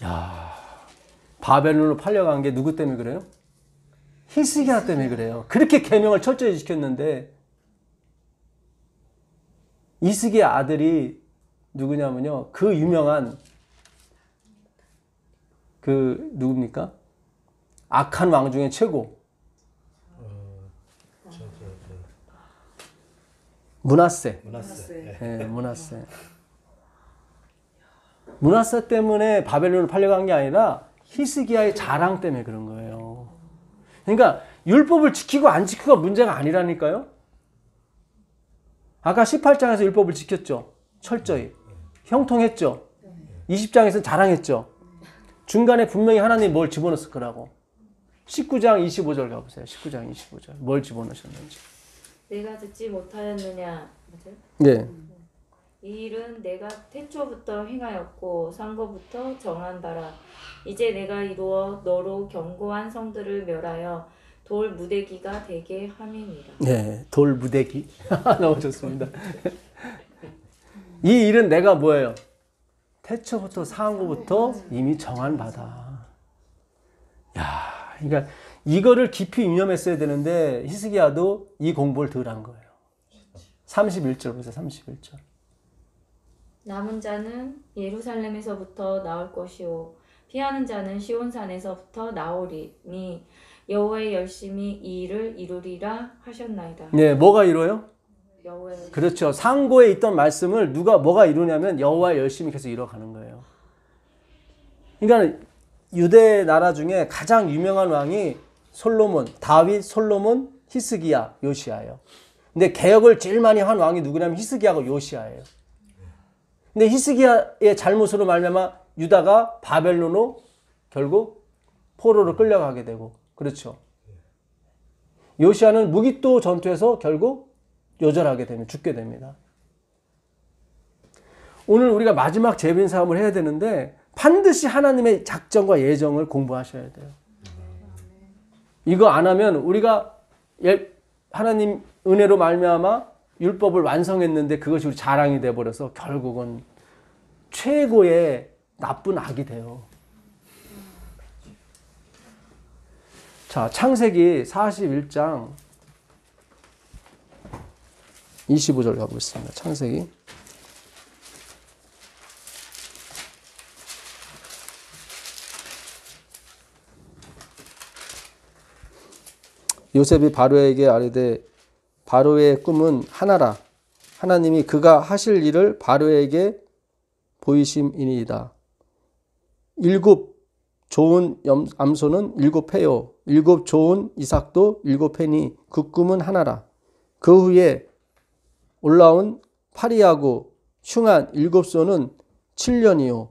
야, 바벨론으로 팔려간 게 누구 때문에 그래요? 히스기야 때문에 그래요. 그렇게 계명을 철저히 지켰는데 히스기야 아들이 누구냐면요. 그 유명한 그 누굽니까? 악한 왕 중에 최고. 므낫세. 네, 므낫세. 므낫세 때문에 바벨론을 팔려간 게 아니라 히스기야의 자랑 때문에 그런 거예요. 그러니까 율법을 지키고 안 지키고가 문제가 아니라니까요. 아까 18장에서 율법을 지켰죠. 철저히. 형통했죠. 20장에서 자랑했죠. 중간에 분명히 하나님이 뭘 집어넣었을 거라고. 19장 25절 가보세요. 19장 25절. 뭘 집어넣으셨는지. 내가 듣지 못하였느냐. 맞아요? 네. 이 일은 내가 태초부터 행하였고 상고부터 정한 바라. 이제 내가 이루어 너로 견고한 성들을 멸하여 돌 무대기가 되게 함이니라. 네, 돌 무대기. 너무 좋습니다. 이 일은 내가 뭐예요? 태초부터 상고부터 이미 정한 바다. 야, 그러니까 이거를 깊이 유념했어야 되는데 히스기야도 이 공부를 덜 한 거예요. 31절 보세요. 31절. 남은 자는 예루살렘에서부터 나올 것이요 피하는 자는 시온산에서부터 나오리니 여호와의 열심히 이 일을 이루리라 하셨나이다. 네, 뭐가 이루어요? 여호와의 그렇죠. 상고에 있던 말씀을 누가 뭐가 이루냐면 여호와의 열심히 계속 이뤄가는 거예요. 그러니까 유대 나라 중에 가장 유명한 왕이 솔로몬, 다윗, 솔로몬, 히스기야, 요시야예요. 근데 개혁을 제일 많이 한 왕이 누구냐면 히스기야하고 요시야예요. 근데 히스기야의 잘못으로 말미암아 유다가 바벨론으로 결국 포로로 끌려가게 되고, 그렇죠. 요시야는 무기또 전투에서 결국 요절하게 되면 죽게 됩니다. 오늘 우리가 마지막 재림 사함을 해야 되는데 반드시 하나님의 작정과 예정을 공부하셔야 돼요. 이거 안 하면 우리가 하나님 은혜로 말미암아 율법을 완성했는데 그것이 우리 자랑이 돼버려서 결국은 최고의 나쁜 악이 돼요. 자, 창세기 41장 25절 가보겠습니다. 창세기. 요셉이 바로에게 아뢰되 바로의 꿈은 하나라. 하나님이 그가 하실 일을 바로에게 보이심이니이다. 7 좋은 암소는 7패요. 7 좋은 이삭도 7패니 그 꿈은 하나라. 그 후에 올라온 파리하고 흉한 7소는 7년이요.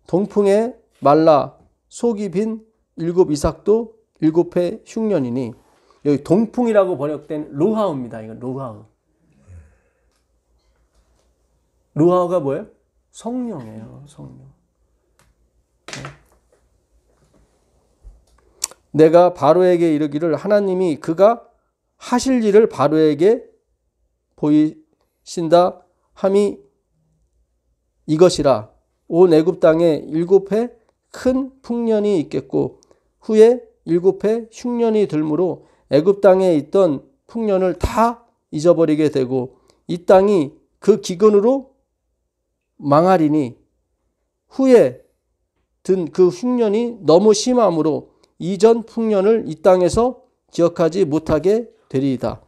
동풍에 말라 속이 빈 7 이삭도 7패 흉년이니. 여기 동풍이라고 번역된 루하우입니다. 이건 루하우. 루하우가 뭐예요? 성령이에요. 성령. 내가 바로에게 이르기를 하나님이 그가 하실 일을 바로에게 보이신다 함이 이것이라. 온 애굽 땅에 7해 큰 풍년이 있겠고 후에 7해 흉년이 들므로 애굽 땅에 있던 풍년을 다 잊어버리게 되고 이 땅이 그 기근으로 망하리니 후에 든 그 흉년이 너무 심함으로 이전 풍년을 이 땅에서 기억하지 못하게 되리이다.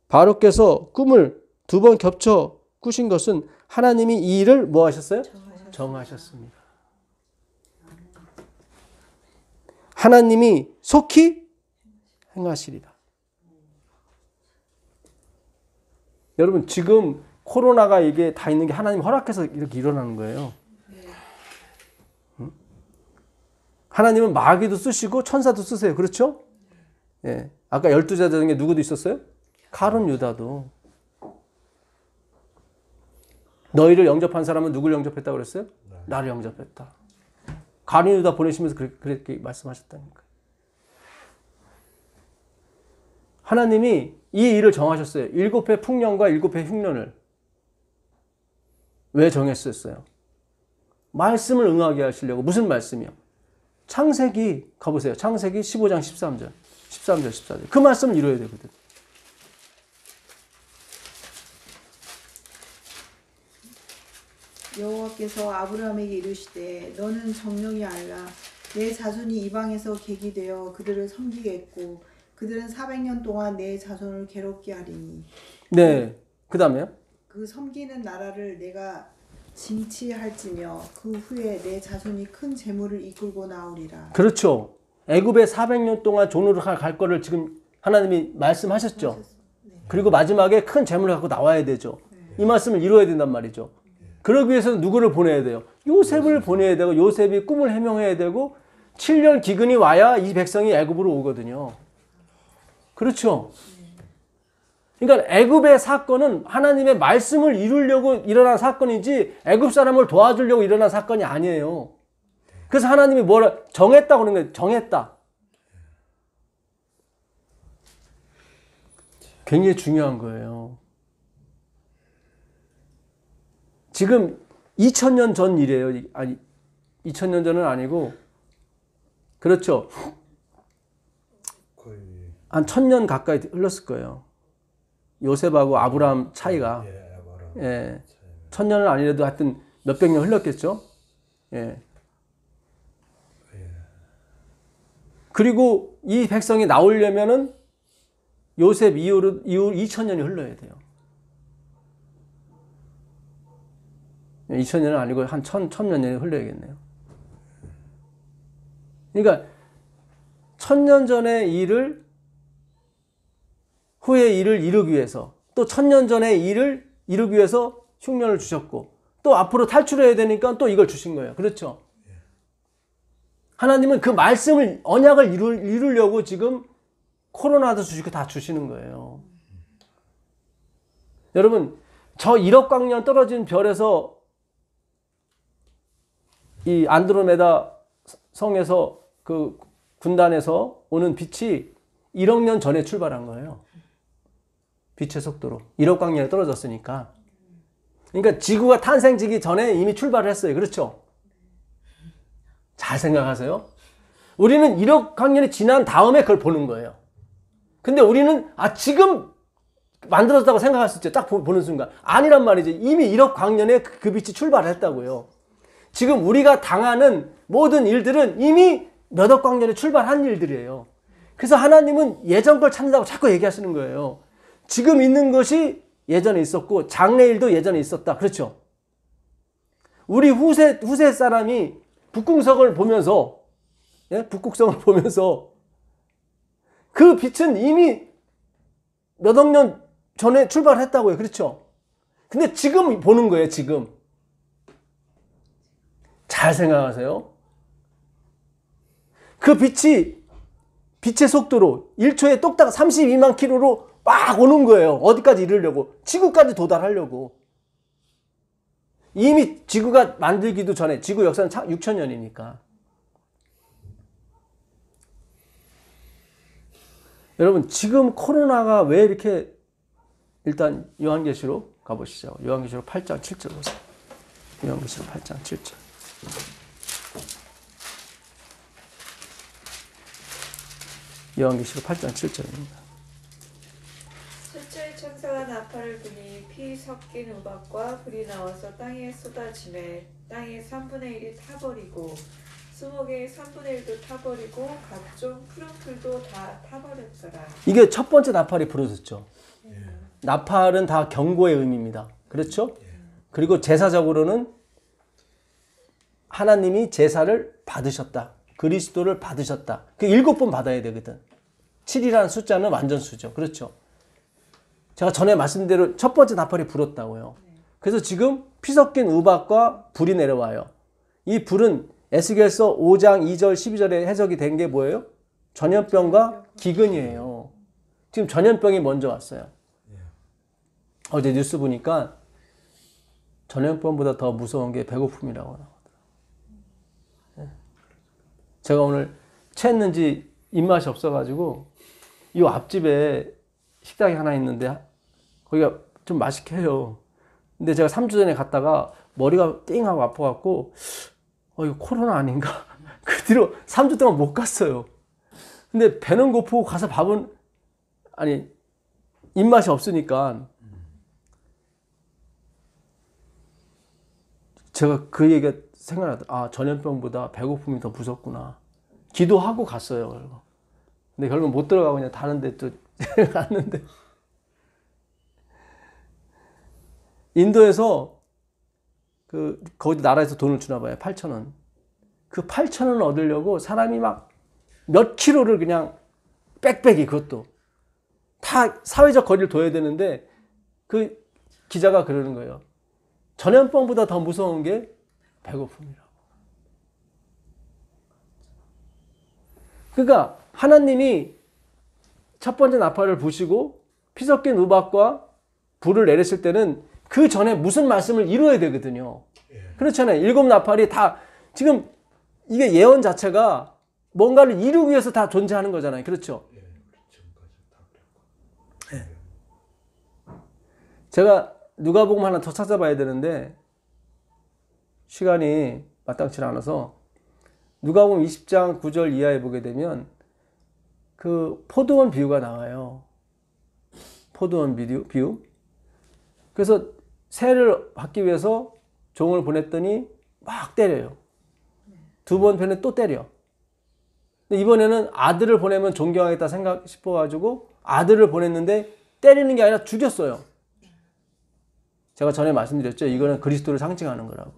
바로께서 꿈을 2번 겹쳐 꾸신 것은 하나님이 이 일을 뭐 하셨어요? 정하셨습니다. 하나님이 속히 행하시리라. 여러분 지금 코로나가 이게 다 있는 게 하나님 허락해서 이렇게 일어나는 거예요. 하나님은 마귀도 쓰시고 천사도 쓰세요. 그렇죠? 예. 아까 12제자 중에 누구도 있었어요? 가룟 유다도. 너희를 영접한 사람은 누굴 영접했다고 그랬어요? 나를 영접했다. 가룟 유다 보내시면서 그렇게 말씀하셨다니까. 하나님이 이 일을 정하셨어요. 7회 풍년과 7회 흉년을. 왜 정했었어요? 말씀을 응하게 하시려고. 무슨 말씀이요? 창세기 가보세요. 창세기 15장 13절. 13절 14절. 그 말씀을 이루어야 되거든. 여호와께서 아브라함에게 이르시되 너는 정령이 알라. 내 자손이 이방에서 객이 되어 그들을 섬기겠고 그들은 400년 동안 내 자손을 괴롭게 하리니. 네. 그 다음에요? 그 섬기는 나라를 내가 징치할지며 그 후에 내 자손이 큰 재물을 이끌고 나오리라. 그렇죠. 애굽에 400년 동안 종으로 갈 거를 지금 하나님이 말씀하셨죠. 그리고 마지막에 큰 재물을 갖고 나와야 되죠. 이 말씀을 이루어야 된단 말이죠. 그러기 위해서는 누구를 보내야 돼요? 요셉을 보내야 되고 요셉이 꿈을 해명해야 되고 7년 기근이 와야 이 백성이 애굽으로 오거든요. 그렇죠. 그러니까 애굽의 사건은 하나님의 말씀을 이루려고 일어난 사건이지 애굽 사람을 도와주려고 일어난 사건이 아니에요. 그래서 하나님이 뭐라 정했다고 그러는 거예요. 정했다. 굉장히 중요한 거예요. 지금 2000년 전 일이에요. 아니 2000년 전은 아니고 그렇죠. 거의 한 1000년 가까이 흘렀을 거예요. 요셉하고 아브라함 차이가. 예. 1000년은 아니라도 하여튼 몇백 년 흘렀겠죠. 예. 그리고 이 백성이 나오려면은 요셉 이후 2000년이 흘러야 돼요. 2000년은 아니고 한 1000년 년이 흘러야겠네요. 그러니까 1000년 전의 일을 후의 일을 이루기 위해서, 또 1000년 전의 일을 이루기 위해서 흉년을 주셨고, 또 앞으로 탈출해야 되니까 또 이걸 주신 거예요. 그렇죠? 하나님은 그 말씀을, 언약을 이루려고 지금 코로나도 주시고 다 주시는 거예요. 여러분, 저 1억 광년 떨어진 별에서 이 안드로메다 성에서 그 군단에서 오는 빛이 1억 년 전에 출발한 거예요. 빛의 속도로. 1억 광년에 떨어졌으니까. 그러니까 지구가 탄생지기 전에 이미 출발을 했어요. 그렇죠? 잘 생각하세요. 우리는 1억 광년이 지난 다음에 그걸 보는 거예요. 근데 우리는 지금 만들었다고 생각할 수 있죠. 딱 보는 순간. 아니란 말이죠. 이미 1억 광년에 그 빛이 출발했다고요. 지금 우리가 당하는 모든 일들은 이미 몇억 광년에 출발한 일들이에요. 그래서 하나님은 예전 걸 찾는다고 자꾸 얘기하시는 거예요. 지금 있는 것이 예전에 있었고 장래일도 예전에 있었다. 그렇죠? 우리 후세 사람이 북궁성을 보면서, 북극성을 보면서 그 빛은 이미 몇억 년 전에 출발했다고요. 그렇죠? 근데 지금 보는 거예요. 지금. 잘 생각하세요. 그 빛의 속도로 1초에 똑딱 32만 킬로로 막 오는 거예요. 어디까지 이르려고? 지구까지 도달하려고. 이미 지구가 만들기도 전에, 지구 역사는 6000년이니까. 여러분, 지금 코로나가 왜 이렇게, 일단 요한계시록 가보시죠. 요한계시록 8장 7절 보세요. 요한계시록 8장 7절. 요한계시록 8장 7절입니다. 숫자의 천사가 나팔을 부니 피 섞인 우박과 불이 나와서 땅에 쏟아지매 땅의 3분의 1이 타버리고 수목의 3분의 1도 타버리고 각종 푸른 풀도 다 타버렸더라. 이게 첫 번째 나팔이 부러졌죠. 나팔은 다 경고의 의미입니다. 그렇죠? 그리고 제사적으로는 하나님이 제사를 받으셨다. 그리스도를 받으셨다. 그 7번 받아야 되거든. 7이라는 숫자는 완전수죠. 그렇죠? 제가 전에 말씀대로 첫 번째 나팔이 불었다고요. 그래서 지금 피 섞인 우박과 불이 내려와요. 이 불은 에스겔서 5장 2절 12절에 해석이 된 게 뭐예요? 전염병과 기근이에요. 지금 전염병이 먼저 왔어요. 어제 뉴스 보니까 전염병보다 더 무서운 게 배고픔이라고 나오더라고요. 제가 오늘 체했는지 입맛이 없어가지고 이 앞집에 식당이 하나 있는데 거기가 좀 맛있게 해요. 근데 제가 3주 전에 갔다가 머리가 띵하고 아파갖고 이거 코로나 아닌가? 그 뒤로 3주 동안 못 갔어요. 근데 배는 고프고 가서 밥은 입맛이 없으니까 제가 그 얘기가 생각나더라고요. 전염병보다 배고픔이 더 무섭구나. 기도하고 갔어요. 근데 결국 못 들어가고 그냥 다른 데 또 갔는데 인도에서 거기 나라에서 돈을 주나 봐요. 8,000원. 그 8,000원 얻으려고 사람이 막 몇 킬로를 그냥 빽빽이, 그것도 다 사회적 거리를 둬야 되는데 그 기자가 그러는 거예요. 전염병보다 더 무서운 게 배고픔이라고. 그러니까 하나님이 첫 번째 나팔을 부시고 피 섞인 우박과 불을 내렸을 때는 그 전에 무슨 말씀을 이루어야 되거든요. 그렇잖아요. 7 나팔이 다 지금 이게 예언 자체가 뭔가를 이루기 위해서 다 존재하는 거잖아요. 그렇죠? 제가 누가복음 하나 더 찾아봐야 되는데 시간이 마땅치 않아서 누가복음 20장 9절 이하에 보게 되면 그 포도원 비유가 나와요. 포도원 비유. 그래서 세를 받기 위해서 종을 보냈더니 막 때려요. 2번 편에 또 때려. 근데 이번에는 아들을 보내면 존경하겠다 생각 싶어가지고 아들을 보냈는데 때리는 게 아니라 죽였어요. 제가 전에 말씀드렸죠. 이거는 그리스도를 상징하는 거라고.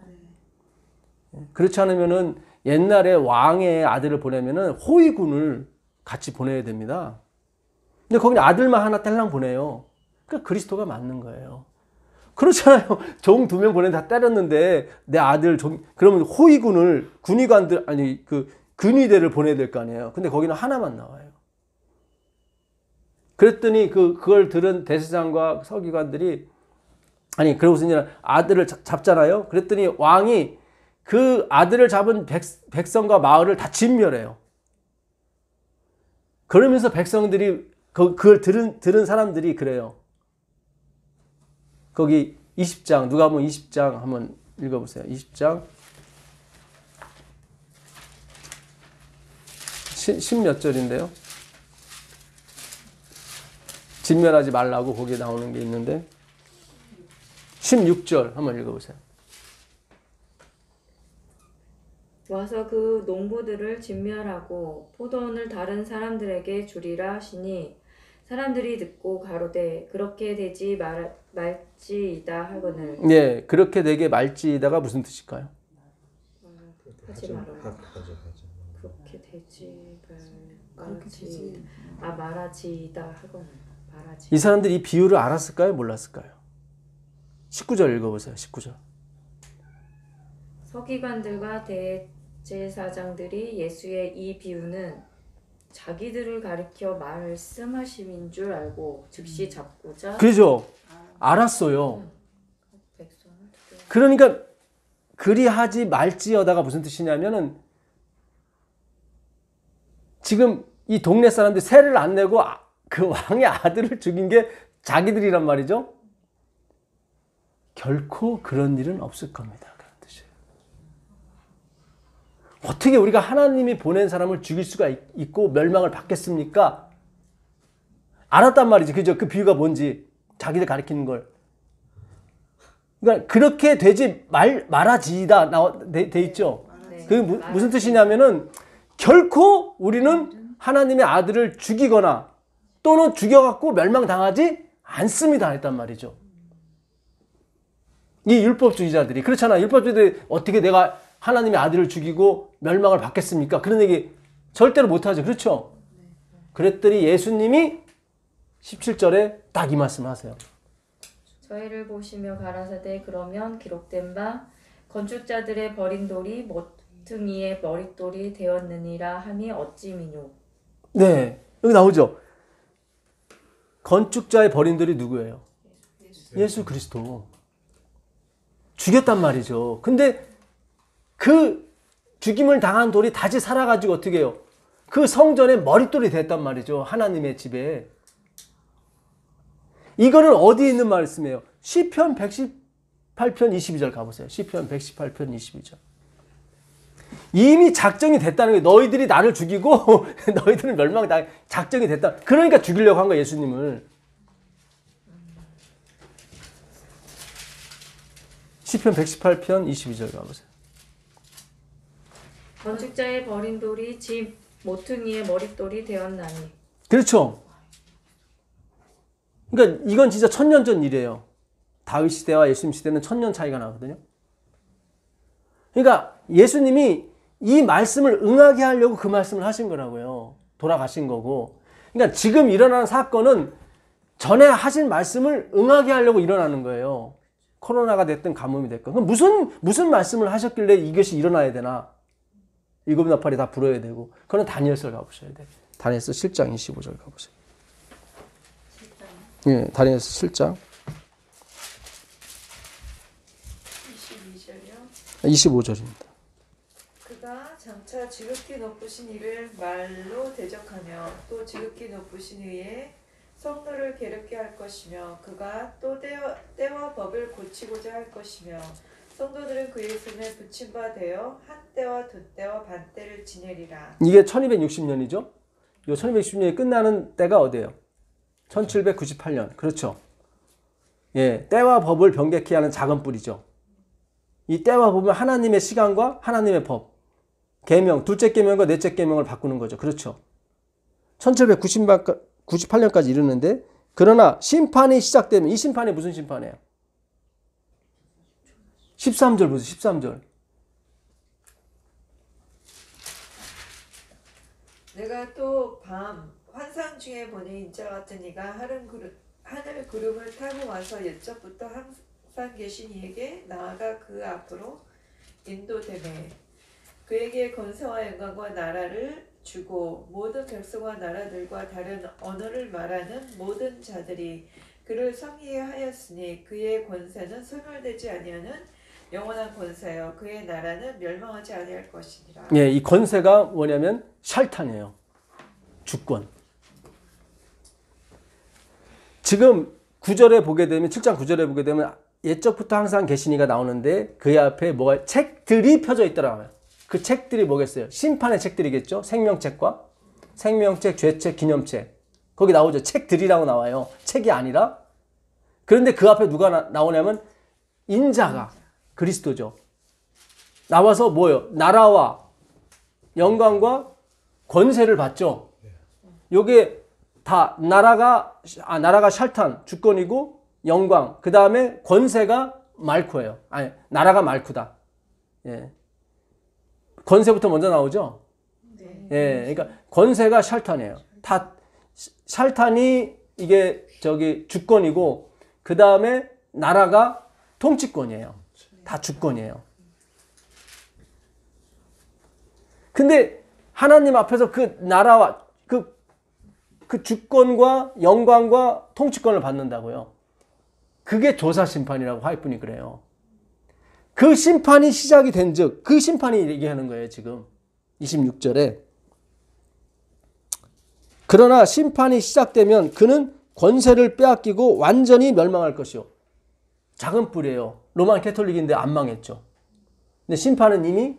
그렇지 않으면은 옛날에 왕의 아들을 보내면은 호위군을 같이 보내야 됩니다. 근데 거기는 아들만 하나 딸랑 보내요. 그러니까 그리스도가 맞는 거예요. 그렇잖아요. 종 2명 보내는데 다 때렸는데 내 아들 그러면 호위군을 군의관들 아니 그 근위대를 보내야 될 거 아니에요. 근데 거기는 하나만 나와요. 그랬더니 그걸 들은 대제사장과 서기관들이 아니 그러고서 이제 아들을 잡잖아요. 그랬더니 왕이 그 아들을 잡은 백성과 마을을 다 진멸해요. 그러면서 백성들이 그걸 들은 사람들이 그래요. 거기 20장 누가복음 20장 한번 읽어보세요. 20장 10 몇 절인데요. 진멸하지 말라고 거기에 나오는 게 있는데 16절 한번 읽어보세요. 와서 그 농부들을 진멸하고 포도원을 다른 사람들에게 주리라 하시니 사람들이 듣고 가로되 그렇게 되지 말지이다 하거늘. 네, 그렇게 되게 말지이다가 무슨 뜻일까요? 하지 말아라. 그렇게 되지 말지. 말하지이다 하거늘. 말하지. 이 사람들이 이 비유를 알았을까요? 몰랐을까요? 19절 읽어보세요. 19절. 서기관들과 대제사장들이 예수의 이 비유는 자기들을 가리켜 말씀하심인 줄 알고 즉시 잡고자 그죠? 알았어요. 백성을 두려워. 그러니까 그리하지 말지어다가 무슨 뜻이냐면은 지금 이 동네 사람들이 세를 안 내고 그 왕의 아들을 죽인 게 자기들이란 말이죠. 결코 그런 일은 없을 겁니다. 그런 뜻이에요. 어떻게 우리가 하나님이 보낸 사람을 죽일 수가 있고 멸망을 받겠습니까? 알았단 말이지. 그죠? 그 비유가 뭔지 자기들 가리키는 걸. 그러니까 그렇게 되지 말아지이다 돼 있죠. 네. 그게 무슨 뜻이냐면은 결코 우리는 하나님의 아들을 죽이거나 또는 죽여갖고 멸망당하지 않습니다. 했단 말이죠. 이 율법주의자들이 그렇잖아. 율법주의자들이 어떻게 내가 하나님의 아들을 죽이고 멸망을 받겠습니까? 그런 얘기 절대로 못하죠. 그렇죠? 그랬더니 예수님이 17절에 딱 이 말씀 하세요. 저희를 보시며 가라사대 그러면 기록된 바 건축자들의 버린 돌이 모퉁이의 머릿돌이 되었느니라 함이 어찌미뇨. 네, 여기 나오죠. 건축자의 버린 돌이 누구예요? 예수 그리스도. 죽였단 말이죠. 근데 그 죽임을 당한 돌이 다시 살아가지고 어떻게 해요? 그 성전의 머릿돌이 됐단 말이죠. 하나님의 집에. 이거는 어디에 있는 말씀이에요? 시편 118편 22절 가보세요. 시편 118편 22절. 이미 작정이 됐다는 거예요. 너희들이 나를 죽이고 너희들은 멸망당해. 작정이 됐다. 그러니까 죽이려고 한 거예요. 예수님을. 시편 118편 22절 가보세요. 건축자의 버린 돌이 집 모퉁이의 머릿돌이 되었나니. 그렇죠. 그러니까 이건 진짜 1000년 전 일이에요. 다윗 시대와 예수님 시대는 1000년 차이가 나거든요. 그러니까 예수님이 이 말씀을 응하게 하려고 그 말씀을 하신 거라고요. 돌아가신 거고. 그러니까 지금 일어나는 사건은 전에 하신 말씀을 응하게 하려고 일어나는 거예요. 코로나가 됐든 가뭄이 됐건. 그럼 무슨 말씀을 하셨길래 이것이 일어나야 되나? 일곱 나팔이 다 불어야 되고. 그건 다니엘서 가보셔야 돼요. 다니엘서 7장 25절 가보세요. 예, 다니엘서 7장 22절이요. 25절입니다. 그가 장차 지극히 높으신 이를 말로 대적하며 또 지극히 높으신 이의 성도를 괴롭게 할 것이며 그가 또 때와 법을 고치고자 할 것이며 성도들은 그의 손에 붙임바 되어 한 때와 두 때와 반 때를 지내리라. 이게 1260년이죠. 요 1260년이 끝나는 때가 어디예요? 1798년. 그렇죠. 예, 때와 법을 변개케 하는 작은 뿌리죠. 이 때와 법은 하나님의 시간과 하나님의 법. 계명, 둘째 계명과 넷째 계명을 바꾸는 거죠. 그렇죠. 1798년까지 이르는데 그러나 심판이 시작되면 이 심판이 무슨 심판이에요? 13절 보세요. 13절. 내가 또 밤 환상 중에 보니 인자 같은 이가 하늘 구름을 타고 와서 옛적부터 항상 계신 이에게 나아가 그 앞으로 인도되매 그에게 권세와 영광과 나라를 주고 모든 백성과 나라들과 다른 언어를 말하는 모든 자들이 그를 섬기하였으니 그의 권세는 소멸되지 아니하는 영원한 권세요 그의 나라는 멸망하지 아니할 것이니라. 예, 이 권세가 뭐냐면 샬탄이에요. 주권. 지금 9절에 보게 되면 7장 9절에 보게 되면 옛적부터 항상 계시니가 나오는데 그의 앞에 뭐가 책들이 펴져 있더라고요. 그 책들이 뭐겠어요? 심판의 책들이겠죠. 생명책과 생명책, 죄책, 기념책. 거기 나오죠. 책들이라고 나와요. 책이 아니라. 그런데 그 앞에 누가 나오냐면 인자가 그리스도죠. 나와서 뭐예요? 나라와 영광과 권세를 받죠. 요게 다 나라가 샬탄 주권이고 영광 그 다음에 권세가 말쿠예요. 아니 나라가 말쿠다. 예. 권세부터 먼저 나오죠. 네. 예, 그러니까 권세가 샬탄이에요. 다 샬탄이 이게 저기 주권이고 그 다음에 나라가 통치권이에요. 다 주권이에요. 근데 하나님 앞에서 그 나라와 그 주권과 영광과 통치권을 받는다고요. 그게 조사 심판이라고 화이분이 그래요. 그 심판이 시작이 된 즉, 그 심판이 얘기하는 거예요, 지금. 26절에. 그러나 심판이 시작되면 그는 권세를 빼앗기고 완전히 멸망할 것이요. 작은 뿔이에요. 로만 캐톨릭인데 안 망했죠. 근데 심판은 이미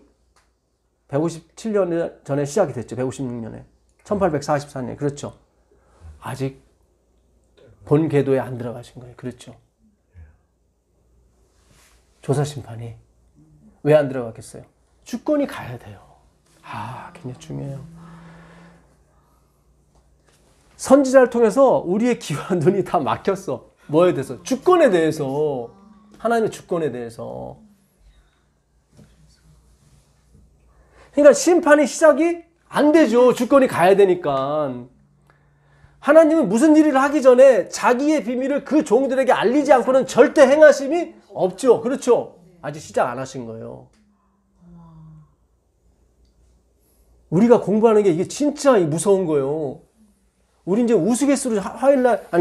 157년 전에 시작이 됐죠. 156년에. 1844년에. 그렇죠. 아직 본 궤도에 안 들어가신 거예요. 그렇죠. 조사 심판이 왜 안 들어갔겠어요? 주권이 가야 돼요. 굉장히 중요해요. 선지자를 통해서 우리의 귀와 눈이 다 막혔어. 뭐에 대해서? 주권에 대해서. 하나님의 주권에 대해서. 그러니까 심판이 시작이 안 되죠. 주권이 가야 되니까. 하나님은 무슨 일을 하기 전에 자기의 비밀을 그 종들에게 알리지 않고는 절대 행하심이 없죠. 그렇죠? 아직 시작 안 하신 거예요. 우리가 공부하는 게 이게 진짜 무서운 거예요. 우리 이제 우스갯소리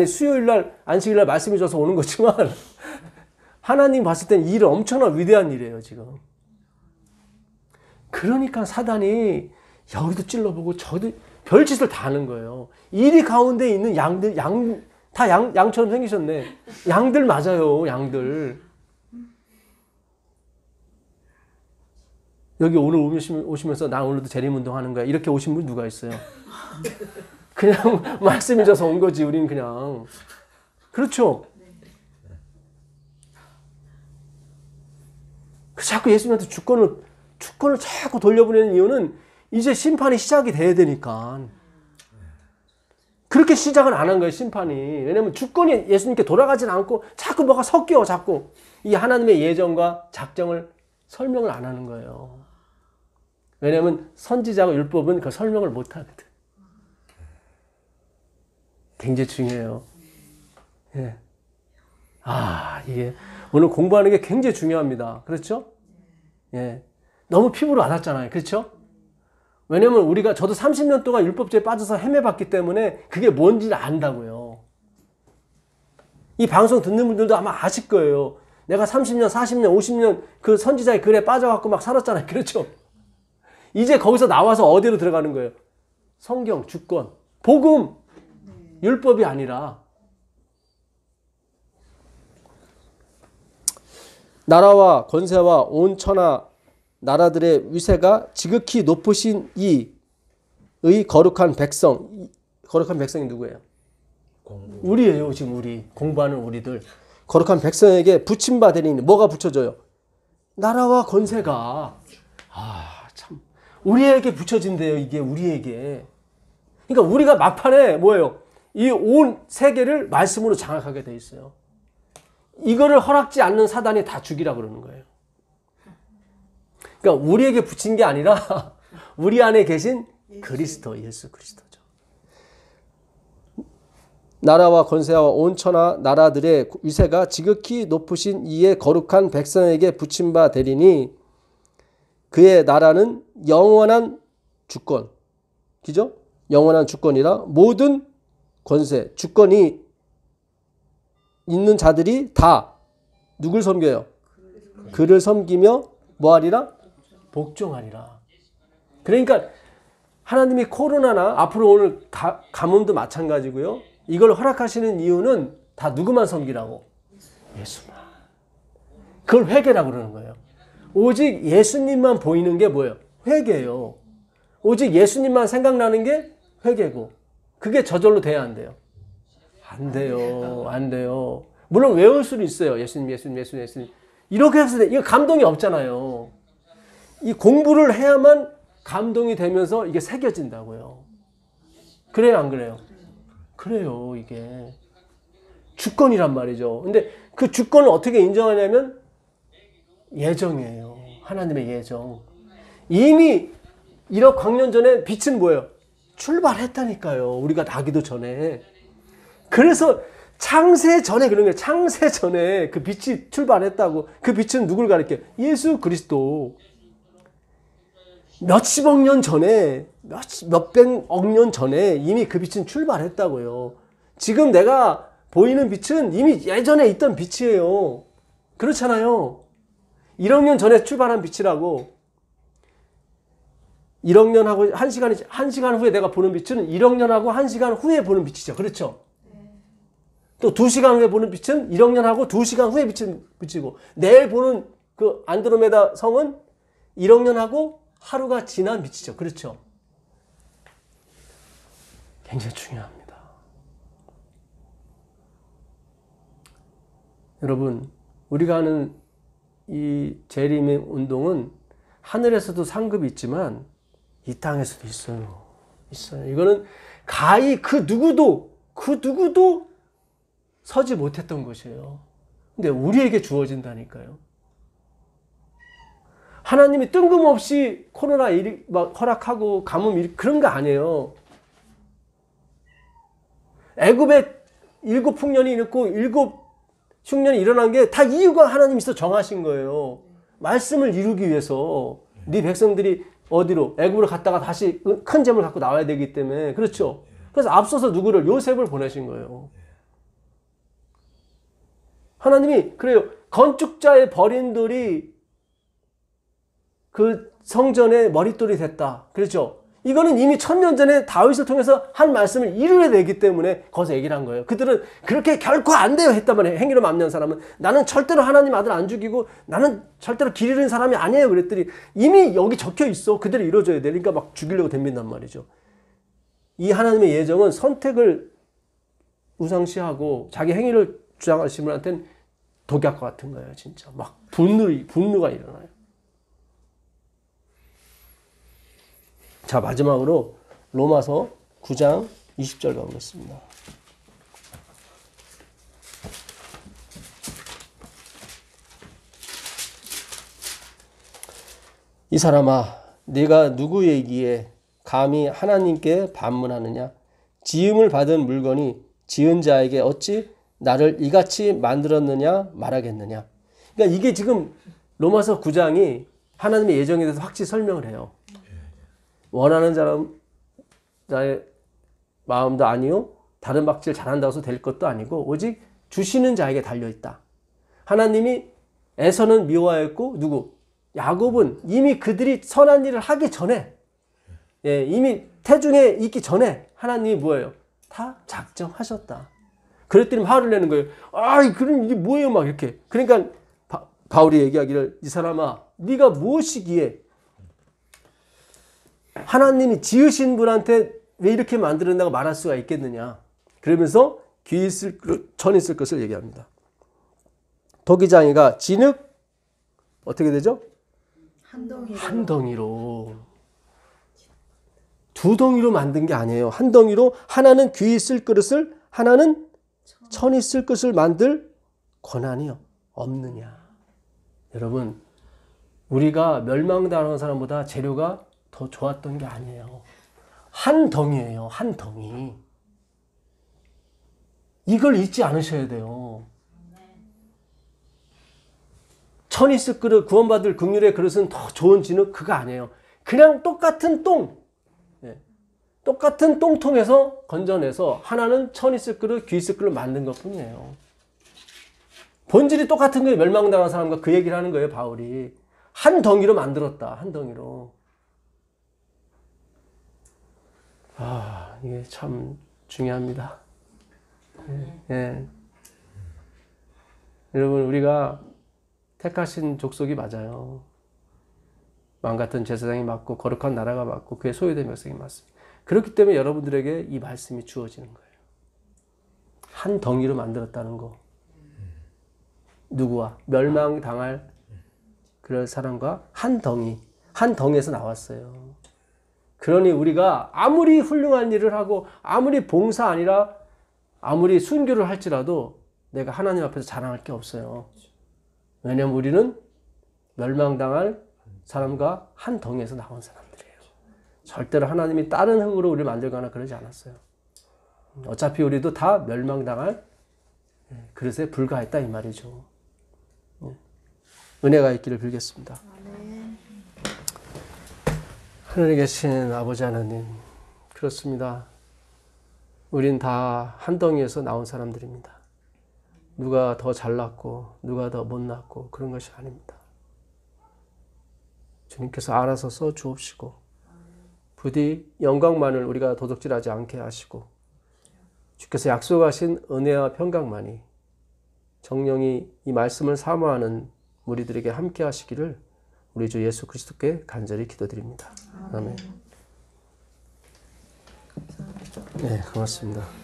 수요일날, 안식일날 말씀해 줘서 오는 거지만 하나님 봤을 땐 이 일은 엄청난 위대한 일이에요, 지금. 그러니까 사단이 여기도 찔러보고 저기도 별짓을 다 하는 거예요. 이리 가운데 있는 양들, 다 양처럼 생기셨네. 양들 맞아요, 양들. 여기 오늘 오시면서 나 오늘도 재림운동 하는 거야. 이렇게 오신 분 누가 있어요? 그냥 말씀이 져서 온 거지, 우린 그냥. 그렇죠? 자꾸 예수님한테 주권을 자꾸 돌려보내는 이유는 이제 심판이 시작이 돼야 되니까. 그렇게 시작은 안 한 거예요, 심판이. 왜냐면 주권이 예수님께 돌아가진 않고 자꾸 뭐가 섞여, 자꾸. 이 하나님의 예정과 작정을 설명을 안 하는 거예요. 왜냐면 선지자가 율법은 그 설명을 못 하거든. 굉장히 중요해요. 예. 이게 오늘 공부하는 게 굉장히 중요합니다. 그렇죠? 예. 너무 피부로 와닿잖아요. 그렇죠? 왜냐면 저도 30년 동안 율법주의에 빠져서 헤매봤기 때문에 그게 뭔지를 안다고요. 이 방송 듣는 분들도 아마 아실 거예요. 내가 30년, 40년, 50년 그 선지자의 글에 빠져갖고 막 살았잖아요. 그렇죠? 이제 거기서 나와서 어디로 들어가는 거예요? 성경, 주권, 복음, 율법이 아니라. 나라와 권세와 온 천하 나라들의 위세가 지극히 높으신 이의 거룩한 백성. 거룩한 백성이 누구예요? 우리예요. 지금 우리. 공부하는 우리들. 거룩한 백성에게 붙임받으니 뭐가 붙여져요? 나라와 권세가. 참. 우리에게 붙여진대요. 이게 우리에게. 그러니까 우리가 막판에 뭐예요? 이 온 세계를 말씀으로 장악하게 돼 있어요. 이거를 허락지 않는 사단이 다 죽이라 그러는 거예요. 그러니까 우리에게 붙인 게 아니라 우리 안에 계신 그리스도, 예수 그리스도죠. 나라와 권세와 온 천하 나라들의 위세가 지극히 높으신 이의 거룩한 백성에게 붙임 바 되리니 그의 나라는 영원한 주권, 그죠? 영원한 주권이라 모든 권세, 주권이 있는 자들이 다 누굴 섬겨요? 그를 섬기며 뭐하리라? 복종하리라. 그러니까 하나님이 코로나나 앞으로 오늘 가뭄도 마찬가지고요. 이걸 허락하시는 이유는 다 누구만 섬기라고? 예수만. 그걸 회개라고 그러는 거예요. 오직 예수님만 보이는 게 뭐예요? 회개예요. 오직 예수님만 생각나는 게 회개고, 그게 저절로 돼야 안 돼요? 안 돼요. 안 돼요. 물론 외울 수는 있어요. 예수님, 예수님, 예수님, 예수님. 이렇게 해서 이거 감동이 없잖아요. 이 공부를 해야만 감동이 되면서 이게 새겨진다고요. 그래요, 안 그래요? 그래요, 이게. 주권이란 말이죠. 근데 그 주권을 어떻게 인정하냐면 예정이에요. 하나님의 예정. 이미 1억 광년 전에 빛은 뭐예요? 출발했다니까요. 우리가 나기도 전에. 그래서 창세 전에 그런 거예요. 창세 전에 그 빛이 출발했다고. 그 빛은 누굴 가리켜요? 예수 그리스도. 몇십억 년 전에, 몇백억 년 전에 이미 그 빛은 출발했다고요. 지금 내가 보이는 빛은 이미 예전에 있던 빛이에요. 그렇잖아요. 1억 년 전에 출발한 빛이라고. 1억 년하고 1시간 후에 내가 보는 빛은 1억 년하고 1시간 후에 보는 빛이죠. 그렇죠? 또 2시간 후에 보는 빛은 1억 년하고 2시간 후에 비치고, 내일 보는 그 안드로메다 성은 1억 년하고 하루가 지난 빛이죠. 그렇죠? 굉장히 중요합니다. 여러분, 우리가 하는 이 재림의 운동은 하늘에서도 상급이 있지만 이 땅에서도 있어요. 있어요. 이거는 가히 그 누구도 서지 못했던 것이에요. 근데 우리에게 주어진다니까요. 하나님이 뜬금없이 코로나 일이 막 허락하고 가뭄 일 그런 거 아니에요. 애굽에 7 풍년이 있고 7 흉년이 일어난 게 다 이유가 하나님이 있어 정하신 거예요. 말씀을 이루기 위해서. 네 백성들이 어디로? 애굽으로 갔다가 다시 큰 재물 갖고 나와야 되기 때문에. 그렇죠? 그래서 앞서서 누구를? 요셉을 보내신 거예요. 하나님이 그래요. 건축자의 버린돌이 그 성전의 머릿돌이 됐다. 그렇죠? 이거는 이미 1000년 전에 다윗을 통해서 한 말씀을 이루어야 되기 때문에 거기서 얘기를 한 거예요. 그들은 그렇게 결코 안 돼요 했단 말이에요. 행위로 만난 사람은. 나는 절대로 하나님 아들 안 죽이고 나는 절대로 길 잃은 사람이 아니에요. 그랬더니 이미 여기 적혀 있어. 그대로 이루어져야 돼. 그러니까 막 죽이려고 덤빈단 말이죠. 이 하나님의 예정은 선택을 우상시하고 자기 행위를 주장하시는 분한테는 독약과 같은 거예요. 진짜 막 분노가 일어나요. 자, 마지막으로 로마서 9장 20절 가보겠습니다. 이 사람아, 네가 누구이기에 감히 하나님께 반문하느냐? 지음을 받은 물건이 지은 자에게 어찌 나를 이같이 만들었느냐 말하겠느냐? 그러니까 이게 지금 로마서 9장이 하나님의 예정에 대해서 확실히 설명을 해요. 원하는 자의 마음도 아니요, 다른 박질 잘한다고 해서 될 것도 아니고 오직 주시는 자에게 달려있다. 하나님이 에서는 미워하였고 누구? 야곱은 이미 그들이 선한 일을 하기 전에, 이미 태중에 있기 전에 하나님이 뭐예요? 다 작정하셨다. 그랬더니 화를 내는 거예요. 그럼 이게 뭐예요? 막 이렇게. 그러니까 바울이 얘기하기를, 이 사람아, 네가 무엇이기에 하나님이 지으신 분한테 왜 이렇게 만들었다고 말할 수가 있겠느냐. 그러면서 귀 있을 천 있을 것을 얘기합니다. 토기장이가 진흙 어떻게 되죠? 한 덩이로. 두 덩이로 만든 게 아니에요. 한 덩이로 하나는 귀 있을 그릇을, 하나는 천 있을 것을 만들 권한이 없느냐. 여러분, 우리가 멸망당하는 사람보다 재료가 더 좋았던 게 아니에요. 한 덩이에요. 한 덩이. 이걸 잊지 않으셔야 돼요. 천이 쓸 그릇, 구원받을 긍휼의 그릇은 더 좋은 진흙 그거 아니에요. 그냥 똑같은 똥. 예. 똑같은 똥통에서 건져내서 하나는 천이 쓸 그릇, 귀 쓸 그릇 만든 것뿐이에요. 본질이 똑같은 거예요. 멸망당한 사람과 그 얘기를 하는 거예요. 바울이. 한 덩이로 만들었다. 한 덩이로. 아, 이게 참 중요합니다. 예. 여러분, 우리가 택하신 족속이 맞아요. 마음같은 제사장이 맞고 거룩한 나라가 맞고 그의 소유된 백성이 맞습니다. 그렇기 때문에 여러분들에게 이 말씀이 주어지는 거예요. 한 덩이로 만들었다는 거. 누구와? 멸망당할 그럴 사람과 한 덩이. 한 덩이에서 나왔어요. 그러니 우리가 아무리 훌륭한 일을 하고 아무리 봉사 아니라 아무리 순교를 할지라도 내가 하나님 앞에서 자랑할 게 없어요. 왜냐하면 우리는 멸망당할 사람과 한 덩이에서 나온 사람들이에요. 절대로 하나님이 다른 흙으로 우리를 만들거나 그러지 않았어요. 어차피 우리도 다 멸망당할 그릇에 불과했다 이 말이죠. 은혜가 있기를 빌겠습니다. 하늘에 계신 아버지 하나님, 그렇습니다. 우린 다 한 덩이에서 나온 사람들입니다. 누가 더 잘났고 누가 더 못났고 그런 것이 아닙니다. 주님께서 알아서 써 주옵시고 부디 영광만을 우리가 도둑질하지 않게 하시고 주께서 약속하신 은혜와 평강만이 정령이 이 말씀을 사모하는 우리들에게 함께 하시기를 우리 주 예수 그리스도께 간절히 기도드립니다. 아멘. 네, 고맙습니다.